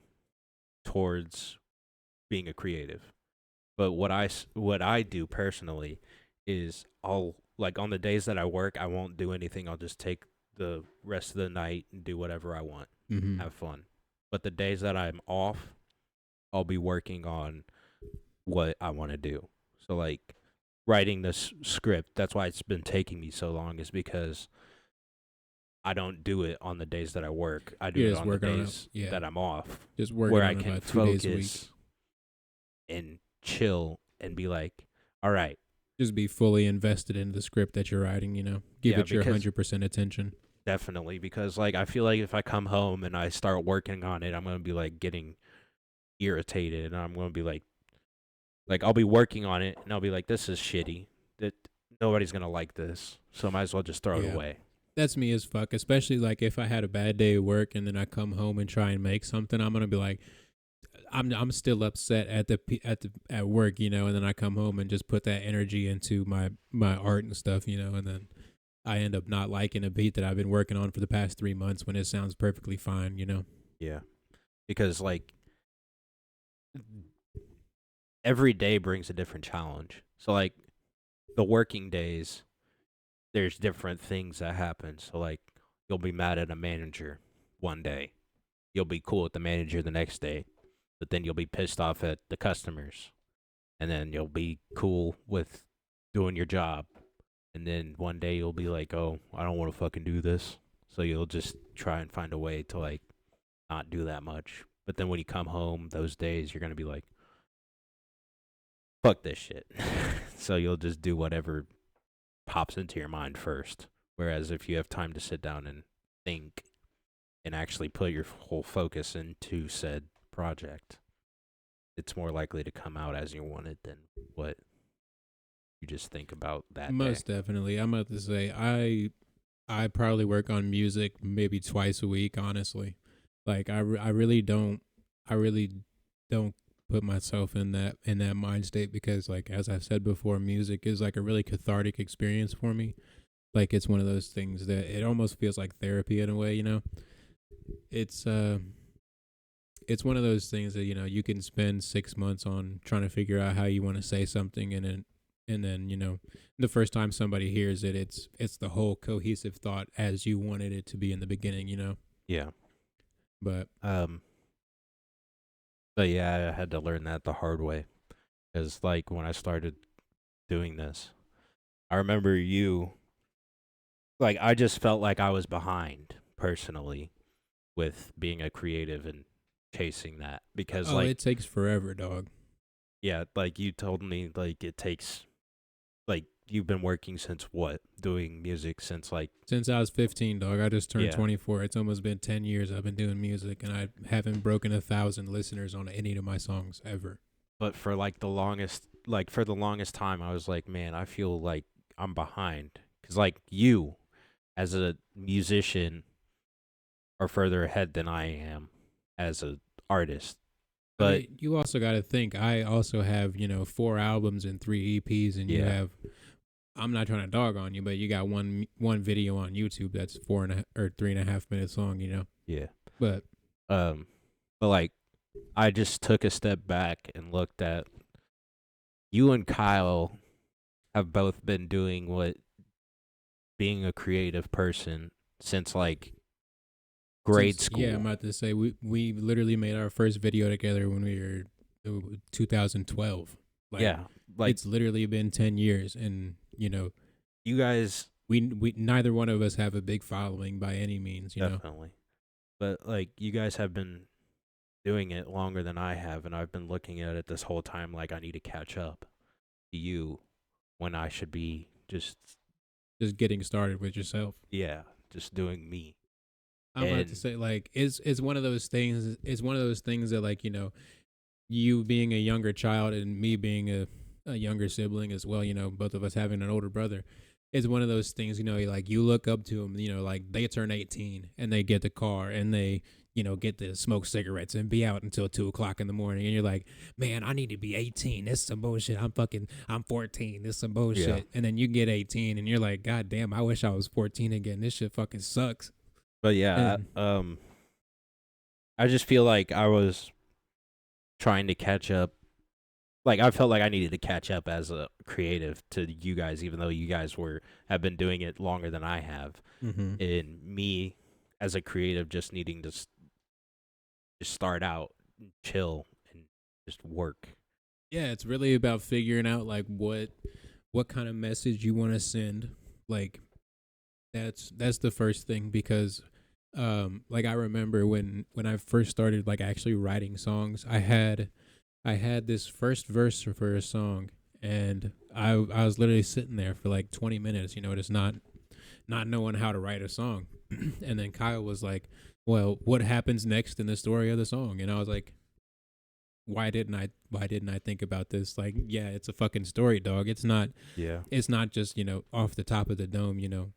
towards being a creative. But what I do personally is I'll like on the days that I work, I won't do anything. I'll just take the rest of the night and do whatever I want, Mm-hmm. have fun. But the days that I'm off, I'll be working on what I want to do. So like writing this script, that's why it's been taking me so long, is because I don't do it on the days that I work. I do You're it just on the working on it. days Yeah, that I'm off, just where working I on it can about 2 days a week. focus and chill and be like, all right, Just be fully invested in the script that you're writing. Give yeah, it your because 100% attention. definitely, because like I feel like if I come home and I start working on it, I'm gonna be like getting irritated, and I'm gonna be like I'll be working on it, and I'll be like, this is shitty. That nobody's gonna like this, so I might as well just throw it Yeah. away. That's me as fuck. Especially like if I had a bad day at work and then I come home and try and make something, I'm gonna be like, I'm still upset at work, and then I come home and just put that energy into my art and stuff, and then I end up not liking a beat that I've been working on for the past 3 months when it sounds perfectly fine. Yeah, because like every day brings a different challenge. So like the working days, there's different things that happen. So like you'll be mad at a manager one day, you'll be cool with the manager the next day, but then you'll be pissed off at the customers, and then you'll be cool with doing your job, and then one day you'll be like, oh, I don't want to fucking do this, so you'll just try and find a way to like not do that much. But then when you come home those days, you're gonna be like, fuck this shit. So you'll just do whatever pops into your mind first. Whereas if you have time to sit down and think and actually put your whole focus into said project, it's more likely to come out as you want it than what you just think about that Most day. definitely. I'm about to say I probably work on music maybe twice a week, honestly. Like I really don't put myself in that mind state because like as I've said before, music is like a really cathartic experience for me. Like it's one of those things that it almost feels like therapy in a way. It's it's one of those things that you can spend 6 months on trying to figure out how you want to say something, and then the first time somebody hears it, it's the whole cohesive thought as you wanted it to be in the beginning. Yeah. But But yeah, I had to learn that the hard way. Because like when I started doing this, I remember you, like I just felt like I was behind personally with being a creative and chasing that, because oh, like it takes forever, dog. yeah, like you told me like it takes, like you've been working since what, doing music since like, Since I was 15, dog. I just turned yeah, 24. It's almost been 10 years I've been doing music, and I haven't broken 1,000 listeners on any of my songs ever. but for like the longest time I was like, man, I feel like I'm behind, cuz like you as a musician are further ahead than I am as a artist. I But mean, you also got to think I also have 4 albums and 3 EPs, and you yeah, have. I'm not trying to dog on you, but you got one video on YouTube that's 3.5 minutes long. yeah. But Um but like I just took a step back and looked at, you and Kyle have both been doing what, being a creative person since like grade yeah, I'm school. about to say we literally made our first video together when we were 2012. Like Yeah, like it's literally been 10 years, and you guys we neither one of us have a big following by any means. definitely. But like you guys have been doing it longer than I have, and I've been looking at it this whole time like I need to catch up to you when I should be just, Just getting started with yourself. yeah, just doing me. I'm about to And say like it's one of those things. It's one of those things that like you being a younger child and me being a younger sibling as well. Both of us having an older brother. It's one of those things. Like you look up to them. Like they turn 18 and they get the car and they get to smoke cigarettes and be out until 2 o'clock in the morning. And you're like, man, I need to be 18. This is some bullshit. I'm 14. This is some bullshit. yeah. And then you get 18 and you're like, God damn, I wish I was 14 again. This shit fucking sucks. But yeah, And I just feel like I was trying to catch up. Like I felt like I needed to catch up as a creative to you guys, even though you guys have been doing it longer than I have. mm-hmm. And me as a creative just needing to just start out and chill and just work. Yeah, it's really about figuring out like what kind of message you want to send. Like that's the first thing because like I remember when I first started like actually writing songs, I had this first verse for a song, and I was literally sitting there for like 20 minutes, just not knowing how to write a song. And then Kyle was like, "Well, what happens next in the story of the song?" And I was like, why didn't I think about this? Like, yeah, it's a fucking story, dog. Yeah. It's not just, off the top of the dome, in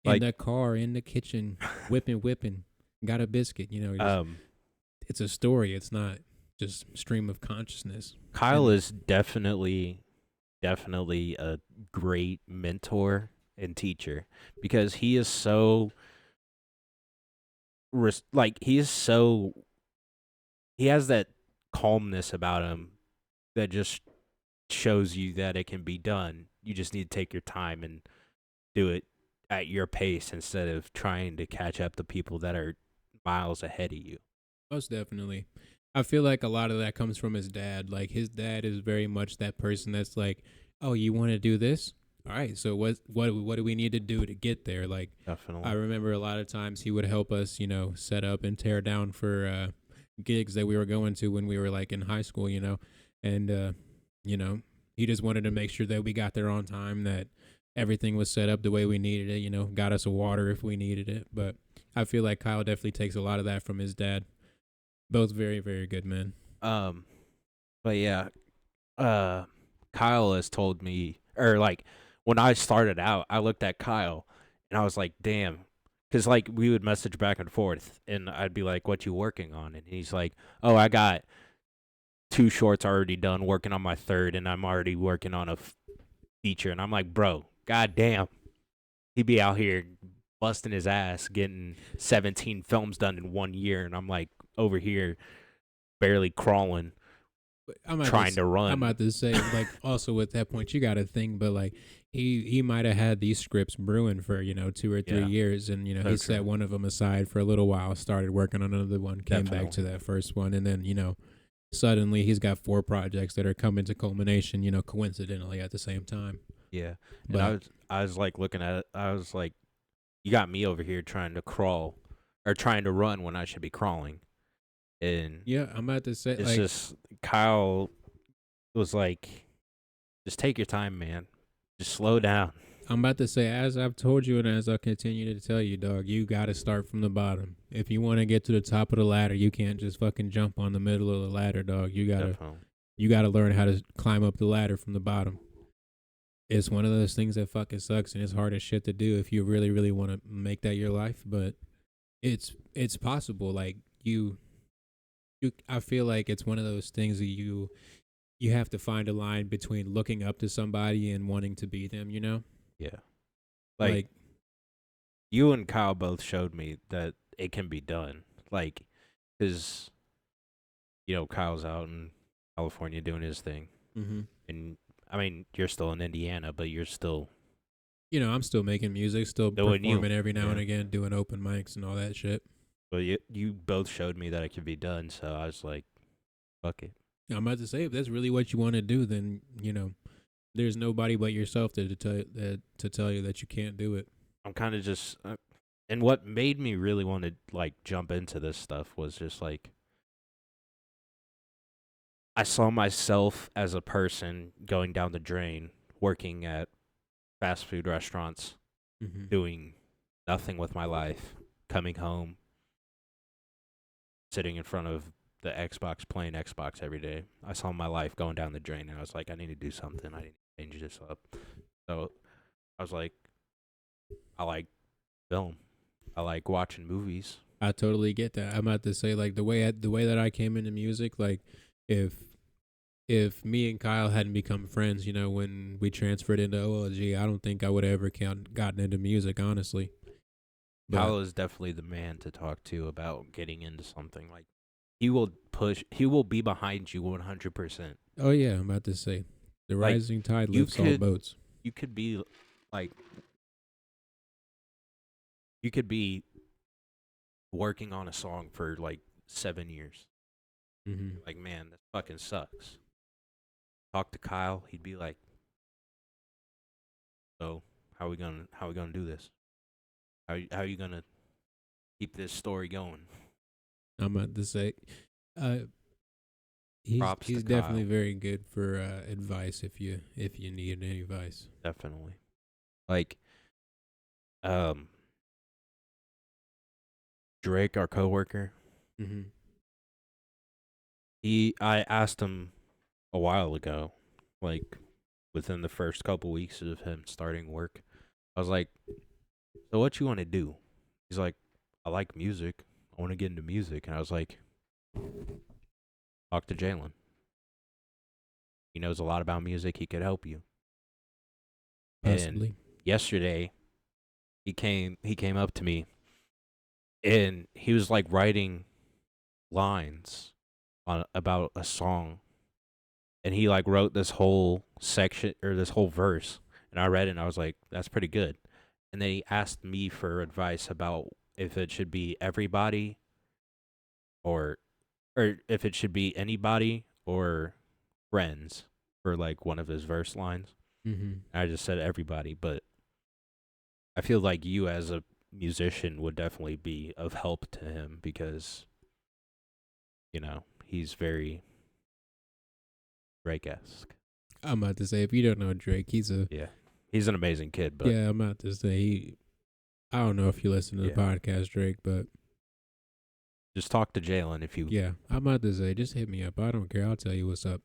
Like the car, in the kitchen, whipping, got a biscuit, um it's a story. It's not just stream of consciousness. Kyle And is definitely a great mentor and teacher because he is so like he has that calmness about him that just shows you that it can be done. You just need to take your time and do it at your pace instead of trying to catch up to people that are miles ahead of you. most definitely. I feel like a lot of that comes from his dad. Like his dad is very much that person that's like, "Oh, you want to do this? All right. So what do we need to do to get there?" Like I Definitely. remember a lot of times he would help us, set up and tear down for gigs that we were going to when we were like in high school, and you know, he just wanted to make sure that we got there on time, that everything was set up the way we needed it, got us a water if we needed it. But I feel like Kyle definitely takes a lot of that from his dad. Both very, very good men. Um but yeah, uh Kyle has told me, or like when I started out, I looked at Kyle and I was like, damn. Cause like we would message back and forth and I'd be like, what you working on? And he's like, oh, I got two shorts already done working on my third and I'm already working on a feature. And I'm like, bro, goddamn. He'd be out here busting his ass, getting 17 films done in 1 year. And I'm like over here barely crawling, But trying to I'm run. about to say, like, also at that point, you got to think, but like, he might have had these scripts brewing for 2 or 3 Yeah, years, and so he set true. one of them aside for a little while, started working on another one, came back to Definitely. that first one, and then suddenly he's got four projects that are coming to culmination, coincidentally at the same time. Yeah. And But I was like looking at it. I was like, you got me over here trying to crawl or trying to run when I should be crawling. And yeah, I'm about to say, it's like, just Kyle was like, just take your time, man. Just slow down. as I've told you and as I continue to tell you, dog, you got to start from the bottom. If you want to get to the top of the ladder, you can't just fucking jump on the middle of the ladder, dog. Definitely. You got to learn how to climb up the ladder from the bottom. It's one of those things that fucking sucks and it's hard as shit to do if you really really want to make that your life, but it's possible. Like you I feel like it's one of those things that you have to find a line between looking up to somebody and wanting to be them, Yeah. Like Like you and Kyle both showed me that it can be done. Like, because, Kyle's out in California doing his thing. mhm. And, I mean, you're still in Indiana, but you're still I'm still making music, still doing you. performing every now and Yeah. again, doing open mics and all that shit. But you both showed me that it could be done. So I was like, fuck it. I'm about to say if that's really what you want to do, then there's nobody but yourself to tell you that you can't do it. I'm kind of just. And what made me really want to, like, jump into this stuff was just like, I saw myself as a person going down the drain, working at fast food restaurants, Mm-hmm. doing nothing with my life, coming home, sitting in front of the Xbox, playing Xbox every day. I saw my life going down the drain, and I was like, I need to do something. I need to change this up. So I was like, I like film. I like watching movies. I totally get that. I'm about to say like the way that I came into music, like if if me and Kyle hadn't become friends, when we transferred into OLG, I don't think I would have ever gotten into music, honestly. But Kyle is definitely the man to talk to about getting into something. Like, he will push. He will be behind you 100%. oh yeah, I'm about to say the Like, rising tide you lifts all could boats. you could be like you could be working on a song for like 7 years. Mm-hmm. Like, man, this fucking sucks. Talk to Kyle, he'd be like, so how we gonna do this? How you gonna keep this story going? I'm about to say, uh, Props to he's definitely Kyle. very good for advice if you need any advice. Definitely. Like, um, Drake, our coworker, Mm-hmm. I asked him a while ago, like within the first couple weeks of him starting work, I was like, so what you want to do? He's like, I like music. I want to get into music. And I was like, talk to Jalen. He knows a lot about music. He could help you. Possibly. And yesterday, he came up to me, and he was like writing lines on about a song, and he like wrote this whole section or this whole verse, and I read it and I was like, that's pretty good. And then he asked me for advice about if it should be everybody or if it should be anybody or friends for like one of his verse lines. Mm-hmm. I just said everybody, but I feel like you as a musician would definitely be of help to him because, he's very Drake-esque. I'm about to say, if you don't know Drake, he's a Yeah. He's an amazing kid, but yeah. I'm about to say, I don't know if you listen to the Yeah. podcast, Drake, but just talk to Jalen if you. yeah, I'm about to say, just hit me up. I don't care. I'll tell you what's up.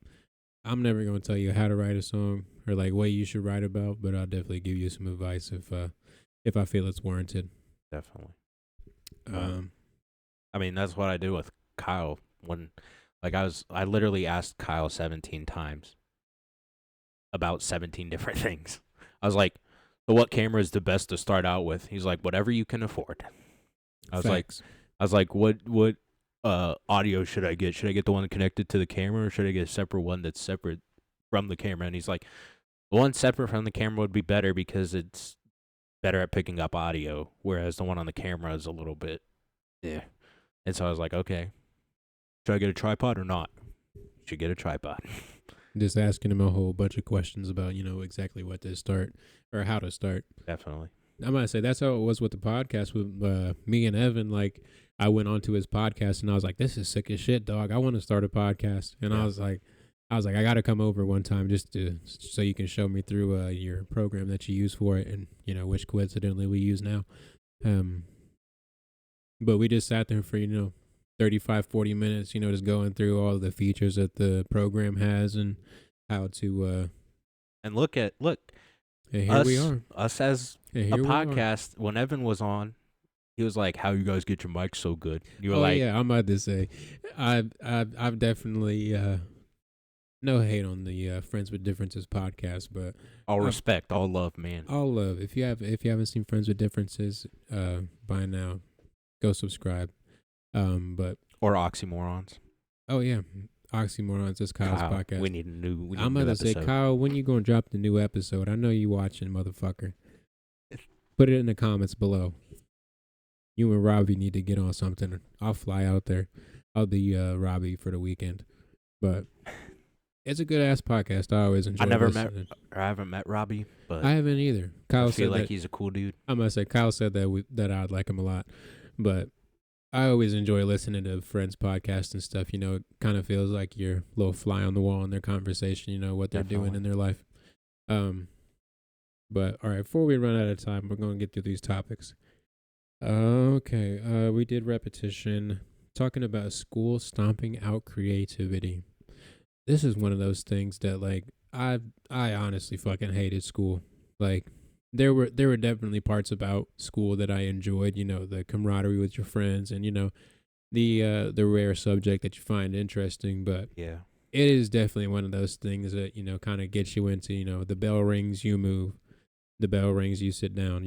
I'm never gonna tell you how to write a song or like what you should write about, but I'll definitely give you some advice if I feel it's warranted. Definitely. Um, I mean, that's what I do with Kyle. When, like, I literally asked Kyle 17 times about 17 different things. I was like, so what camera is the best to start out with? He's like, whatever you can afford. I was like, what audio should I get? Should I get the one connected to the camera, or should I get a separate one that's separate from the camera? And he's like, the one separate from the camera would be better because it's better at picking up audio, whereas the one on the camera is a little bit, yeah. And so I was like, okay, should I get a tripod or not? Should get a tripod. just asking him a whole bunch of questions about exactly what to start or how to start. Definitely. I'm gonna say that's how it was with the podcast with me and Evan. Like I went onto his podcast and I was like, "This is sick as shit, dog. I want to start a podcast." And Yeah. I was like, I got to come over one time just so you can show me through your program that you use for it, and which coincidentally we use now. But we just sat there for 35, 40 minutes, just going through all the features that the program has and how to. And look, and here us, we are. Us as And a here we are. podcast. When Evan was on, he was like, "How you guys get your mics so good?" You were Oh like, yeah, I'm about to say, I've definitely no hate on the Friends with Differences podcast, but all respect, all love, man. all love. If you haven't seen Friends with Differences, by now, go subscribe. But Or oxymorons. oh yeah, Oxymorons is Kyle's Kyle, podcast. we need a new. I'm about to say, episode. Kyle, when you gonna drop the new episode? I know you watching, motherfucker. Put it in the comments below. You and Robbie need to get on something. I'll fly out there. I'll be Robbie for the weekend. But it's a good ass podcast. I always enjoy. I haven't met Robbie, but I haven't either. Kyle I feel said like that, he's a cool dude. I'm gonna say Kyle said that I'd like him a lot, but I always enjoy listening to friends' podcasts and stuff. It kind of feels like you're a little fly on the wall in their conversation. What they're doing in their life. But all right, before we run out of time, we're gonna get through these topics. Okay. We did repetition, talking about school stomping out creativity. This is one of those things that like I honestly fucking hated school. Like there were definitely parts about school that I enjoyed, the camaraderie with your friends and the rare subject that you find interesting, but Yeah. it is definitely one of those things that, kind of gets you into, the bell rings, you move, the bell rings, you sit down,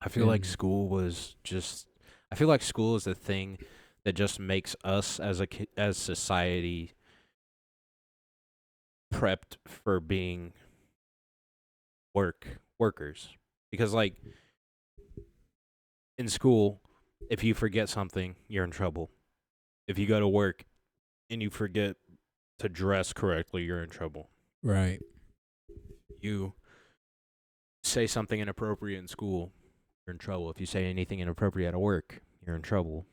I feel like And- school was just. I feel like school is the thing that just makes us as society prepped for being workers, because like in school, if you forget something, you're in trouble. if you go to work and you forget to dress correctly, you're in trouble. Right. You say something inappropriate in school, you're in trouble. If you say anything inappropriate at work, you're in trouble.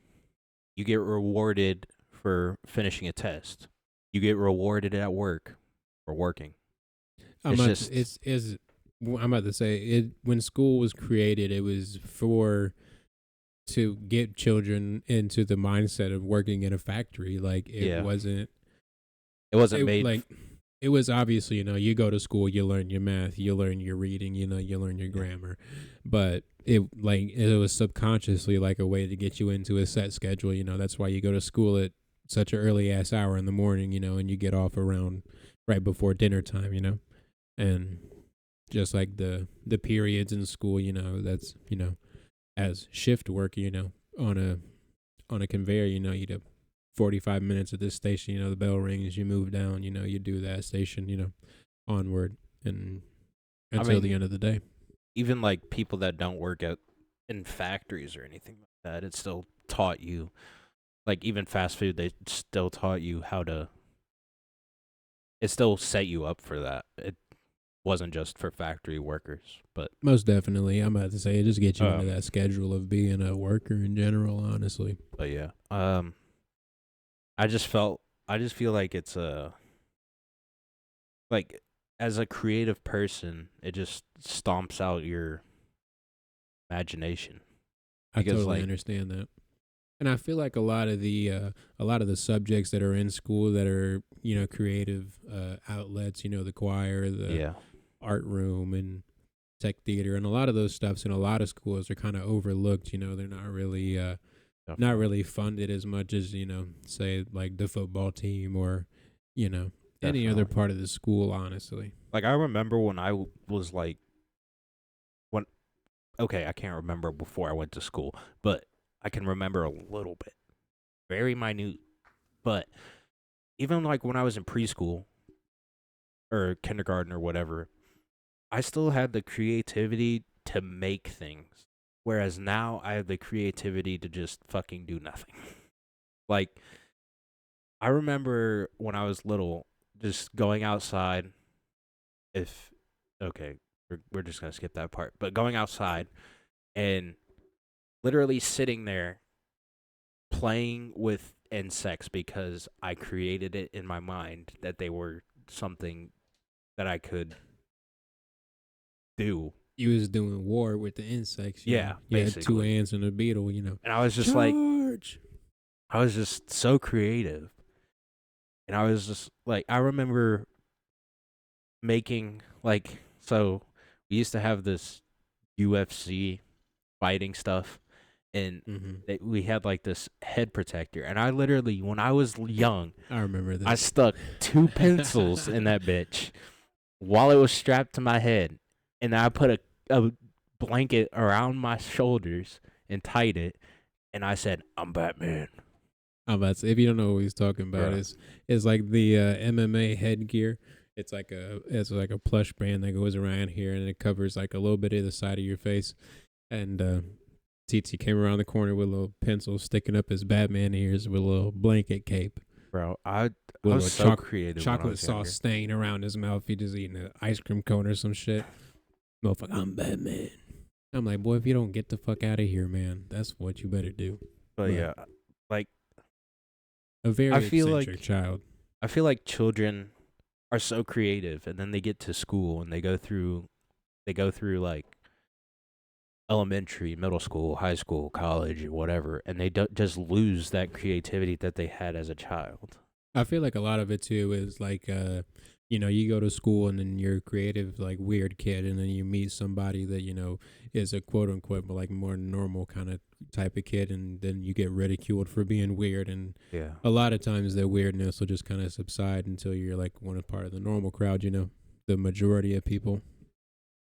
You get rewarded for finishing a test. You get rewarded at work for working. I'm It's about just I'm about to say it when school was created, it was to get children into the mindset of working in a factory. Like Yeah. it wasn't made like it was obviously, you go to school, you learn your math, you learn your reading, you learn your grammar, but it was subconsciously like a way to get you into a set schedule. That's why you go to school at such an early ass hour in the morning, and you get off around right before dinner time, and just like the periods in school, that's as shift work, on a conveyor, you do 45 minutes at this station, the bell rings, you move down, you do that station, onward and until the mean, end of the day. even like people that don't work in factories or anything like that, it still taught you, like even fast food, they still taught you it still set you up for that. It wasn't just for factory workers, but Most definitely. I'm about to say it just gets you into that schedule of being a worker in general, honestly. But yeah, I just feel like it's like as a creative person, it just stomps out your imagination. I Because, totally like- understand that. And I feel like a lot of the subjects that are in school that are, creative outlets, the choir, the Yeah, art room and tech theater, and a lot of those stuffs in a lot of schools are kind of overlooked. They're not really funded as much as, say like the football team or, any other Definitely. part of the school, honestly. Like I remember when I was like, I can't remember before I went to school, but I can remember a little bit, very minute. But even like when I was in preschool or kindergarten or whatever, I still had the creativity to make things. Whereas now I have the creativity to just fucking do nothing. Like, I remember when I was little, just going outside. We're just gonna skip that part. But going outside and literally sitting there playing with insects because I created it in my mind that they were something that I could do. You was doing war with the insects. Yeah, You had two basically. ants and a beetle, And I was just like, Charge! I was just so creative. And I was just like, I remember making, like, so we used to have this UFC fighting stuff, and we had like this head protector. And I literally, when I was young, I remember that. I stuck 2 pencils in that bitch while it was strapped to my head. And I put a blanket around my shoulders and tied it. And I said, I'm Batman. I'm about to say, if you don't know what he's talking about, Bruh. it's like the MMA headgear. It's like a plush band that goes around here, and it covers like a little bit of the side of your face. And TT came around the corner with a little pencil sticking up his Batman ears with a little blanket cape. Bro, I With was a so creative. when I chocolate was sauce younger. stain around his mouth. He just eating an ice cream cone or some shit. Motherfucker, I'm Batman. I'm like, boy, if you don't get the fuck out of here, man, that's what you better do. But Right. yeah, like, A very I feel eccentric like- child. I feel like children are so creative, and then they get to school and they go through like elementary, middle school, high school, college, whatever, and they don't just lose that creativity that they had as a child. I feel like a lot of it too is like, you go to school and then you're a creative, like weird kid, and then you meet somebody that is a quote unquote, but like more normal kind of type of kid, and then you get ridiculed for being weird, and Yeah. a lot of times their weirdness will just kind of subside until you're like one part of the normal crowd, the majority of people.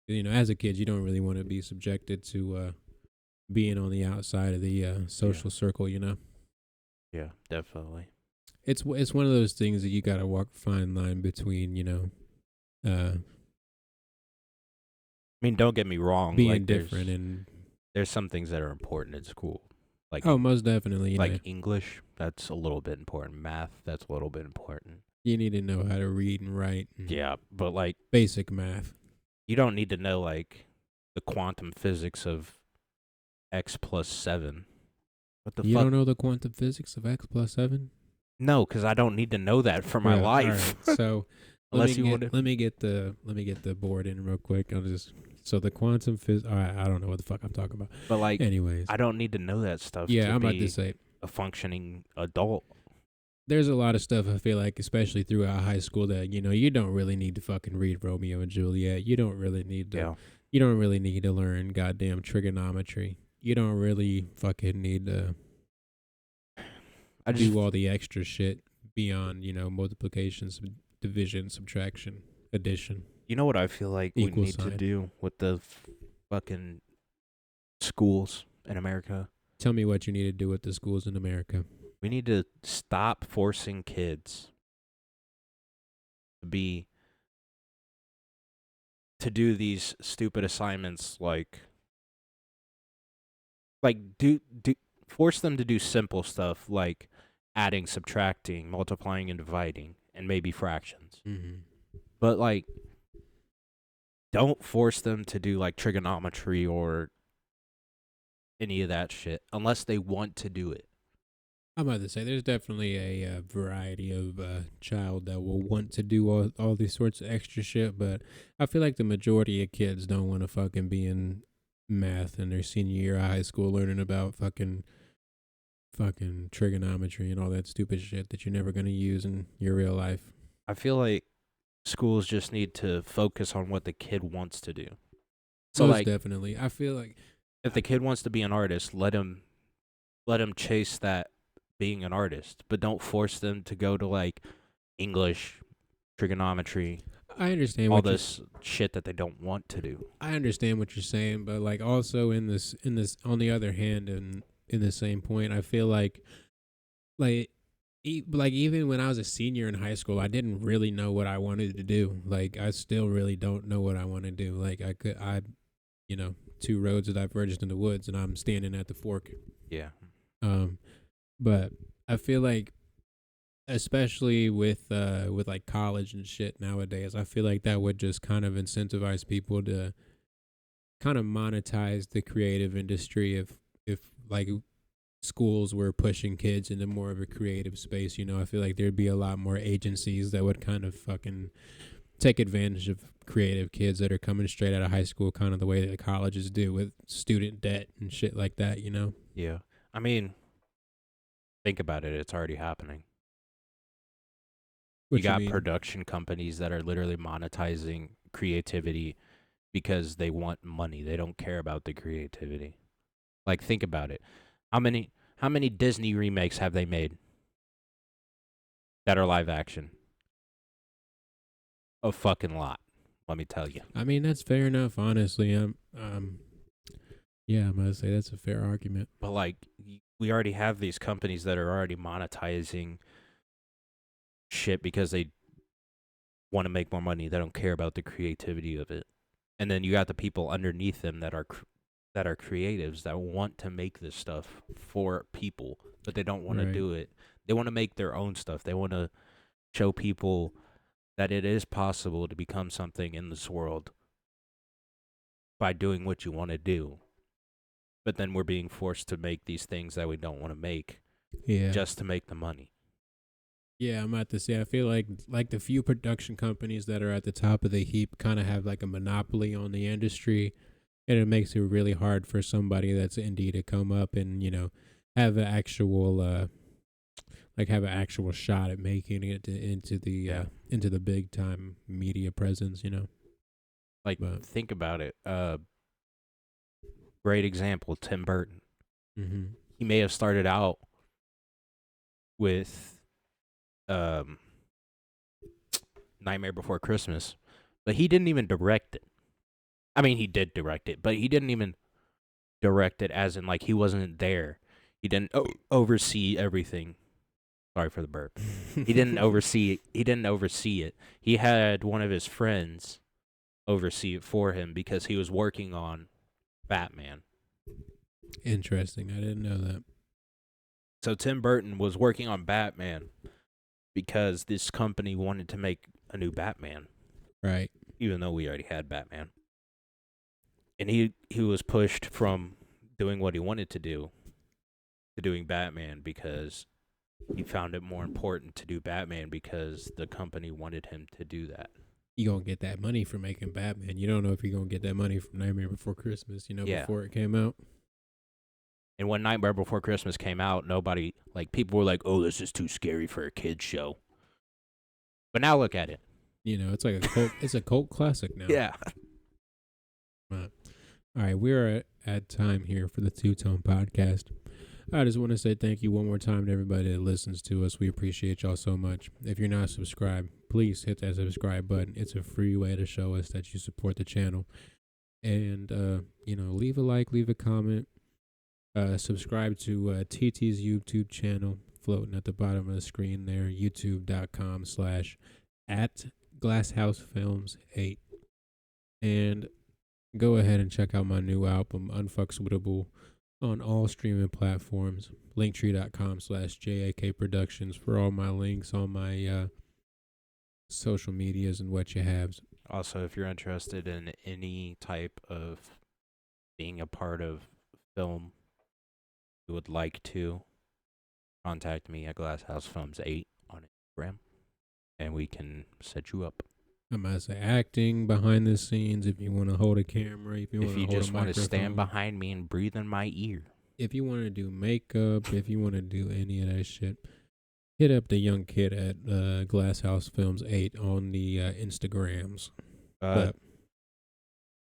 As a kid, you don't really want to be subjected to being on the outside of the social circle, Yeah, definitely. It's one of those things that you gotta walk a fine line between, I mean, don't get me wrong. being like, different and there's some things that are important in school. Like Oh, most definitely. You know, like English, that's a little bit important. Math, that's a little bit important. you need to know how to read and write and Yeah, but like basic math. you don't need to know like the quantum physics of x plus 7. What the You fuck? don't know the quantum physics of x plus 7? No, because I don't need to know that for my Yeah. life. All right. So Unless you want to. let me get the board in real quick. I'll just so the quantum phys. All right, I don't know what the fuck I'm talking about. But like, Anyways, I don't need to know that stuff yeah, to I'm about to be say a functioning adult. there's a lot of stuff I feel like, especially throughout high school, that you don't really need to fucking read Romeo and Juliet. You don't really need to. Yeah. You don't really need to learn goddamn trigonometry. You don't really fucking need to I just do all the extra shit beyond multiplication, division, subtraction, addition. You know what I feel like we Equal need to sign. do with the fucking schools in America? Tell me what you need to do with the schools in America. We need to stop forcing kids to do these stupid assignments like do force them to do simple stuff like adding, subtracting, multiplying and dividing and maybe fractions. Mm-hmm. But like don't force them to do like trigonometry or any of that shit unless they want to do it. I'm about to say there's definitely a variety of child that will want to do all these sorts of extra shit, but I feel like the majority of kids don't want to fucking be in math in their senior year of high school learning about fucking trigonometry and all that stupid shit that you're never going to use in your real life. I feel like schools just need to focus on what the kid wants to do. So Most like definitely. I feel like if the kid wants to be an artist, let him chase that being an artist, but don't force them to go to like English, trigonometry, I understand all what this shit that they don't want to do. I understand what you're saying, but like also in this on the other hand, and in the same point, I feel like like even when I was a senior in high school, I didn't really know what I wanted to do. Like I still really don't know what I want to do. Like two roads that diverged in the woods, and I'm standing at the fork. Yeah. But I feel like, especially with like college and shit nowadays, I feel like that would just kind of incentivize people to kind of monetize the creative industry if like schools were pushing kids into more of a creative space. I feel like there'd be a lot more agencies that would kind of fucking take advantage of creative kids that are coming straight out of high school, kind of the way that colleges do with student debt and shit like that. Yeah. I mean, think about it. It's already happening. What you got mean? production companies that are literally monetizing creativity because they want money. They don't care about the creativity. Like, think about it. How many Disney remakes have they made that are live action? A fucking lot, let me tell you. I mean, that's fair enough, honestly. Yeah, I'm gonna say that's a fair argument. But like, we already have these companies that are already monetizing shit because they want to make more money. They don't care about the creativity of it. And then you got the people underneath them that are creatives that want to make this stuff for people, but they don't want to do it. They want to make their own stuff. They want to show people that it is possible to become something in this world by doing what you want to do. But then we're being forced to make these things that we don't want to make, just to make the money. Yeah, I'm about to say, I feel like the few production companies that are at the top of the heap kind of have like a monopoly on the industry, and it makes it really hard for somebody that's indie to come up and have an actual shot at making it into the big time media presence. Like, think about it. Great example, Tim Burton. Mm-hmm. He may have started out with Nightmare Before Christmas, but he didn't even direct it. I mean, he did direct it, but he didn't even direct it as in like he wasn't there. He didn't oversee everything. Sorry for the burp. He didn't oversee it. He had one of his friends oversee it for him because he was working on Batman. Interesting. I didn't know that. So Tim Burton was working on Batman because this company wanted to make a new Batman, Right. even though we already had Batman. And he was pushed from doing what he wanted to do to doing Batman because he found it more important to do Batman because the company wanted him to do that. You gonna get that money for making Batman. You don't know if you're gonna get that money from Nightmare Before Christmas, before it came out. And when Nightmare Before Christmas came out, people were like, "Oh, this is too scary for a kid's show." But now look at it. It's like a cult. It's a cult classic now. Yeah. All right, we're at time here for the Two Tone Podcast. I just want to say thank you one more time to everybody that listens to us. We appreciate y'all so much. If you're not subscribed, please hit that subscribe button. It's a free way to show us that you support the channel. And, leave a like, leave a comment. Subscribe to TT's YouTube channel, floating at the bottom of the screen there, youtube.com/@GlassHouseFilms8. And go ahead and check out my new album, Unfuckswittable, on all streaming platforms. Linktree.com/JAK Productions for all my links, all my social medias and what you have. Also, if you're interested in any type of being a part of film, you would like to contact me at GlassHouseFilms8 on Instagram, and we can set you up. I might say acting behind the scenes. If you want to hold a camera, if you just want to stand behind me and breathe in my ear, if you want to do makeup, if you want to do any of that shit, hit up the young kid at GlassHouseFilms8 on the Instagrams.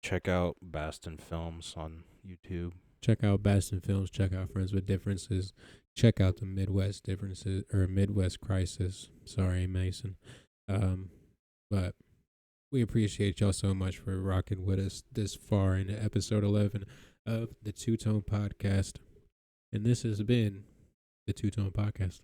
Check out Baston Films on YouTube. Check out Baston Films. Check out Friends with Differences. Check out the Midwest Differences or Midwest Crisis. Sorry, Mason. But we appreciate y'all so much for rocking with us this far into episode 11 of the Two Tone Podcast. And this has been the Two Tone Podcast.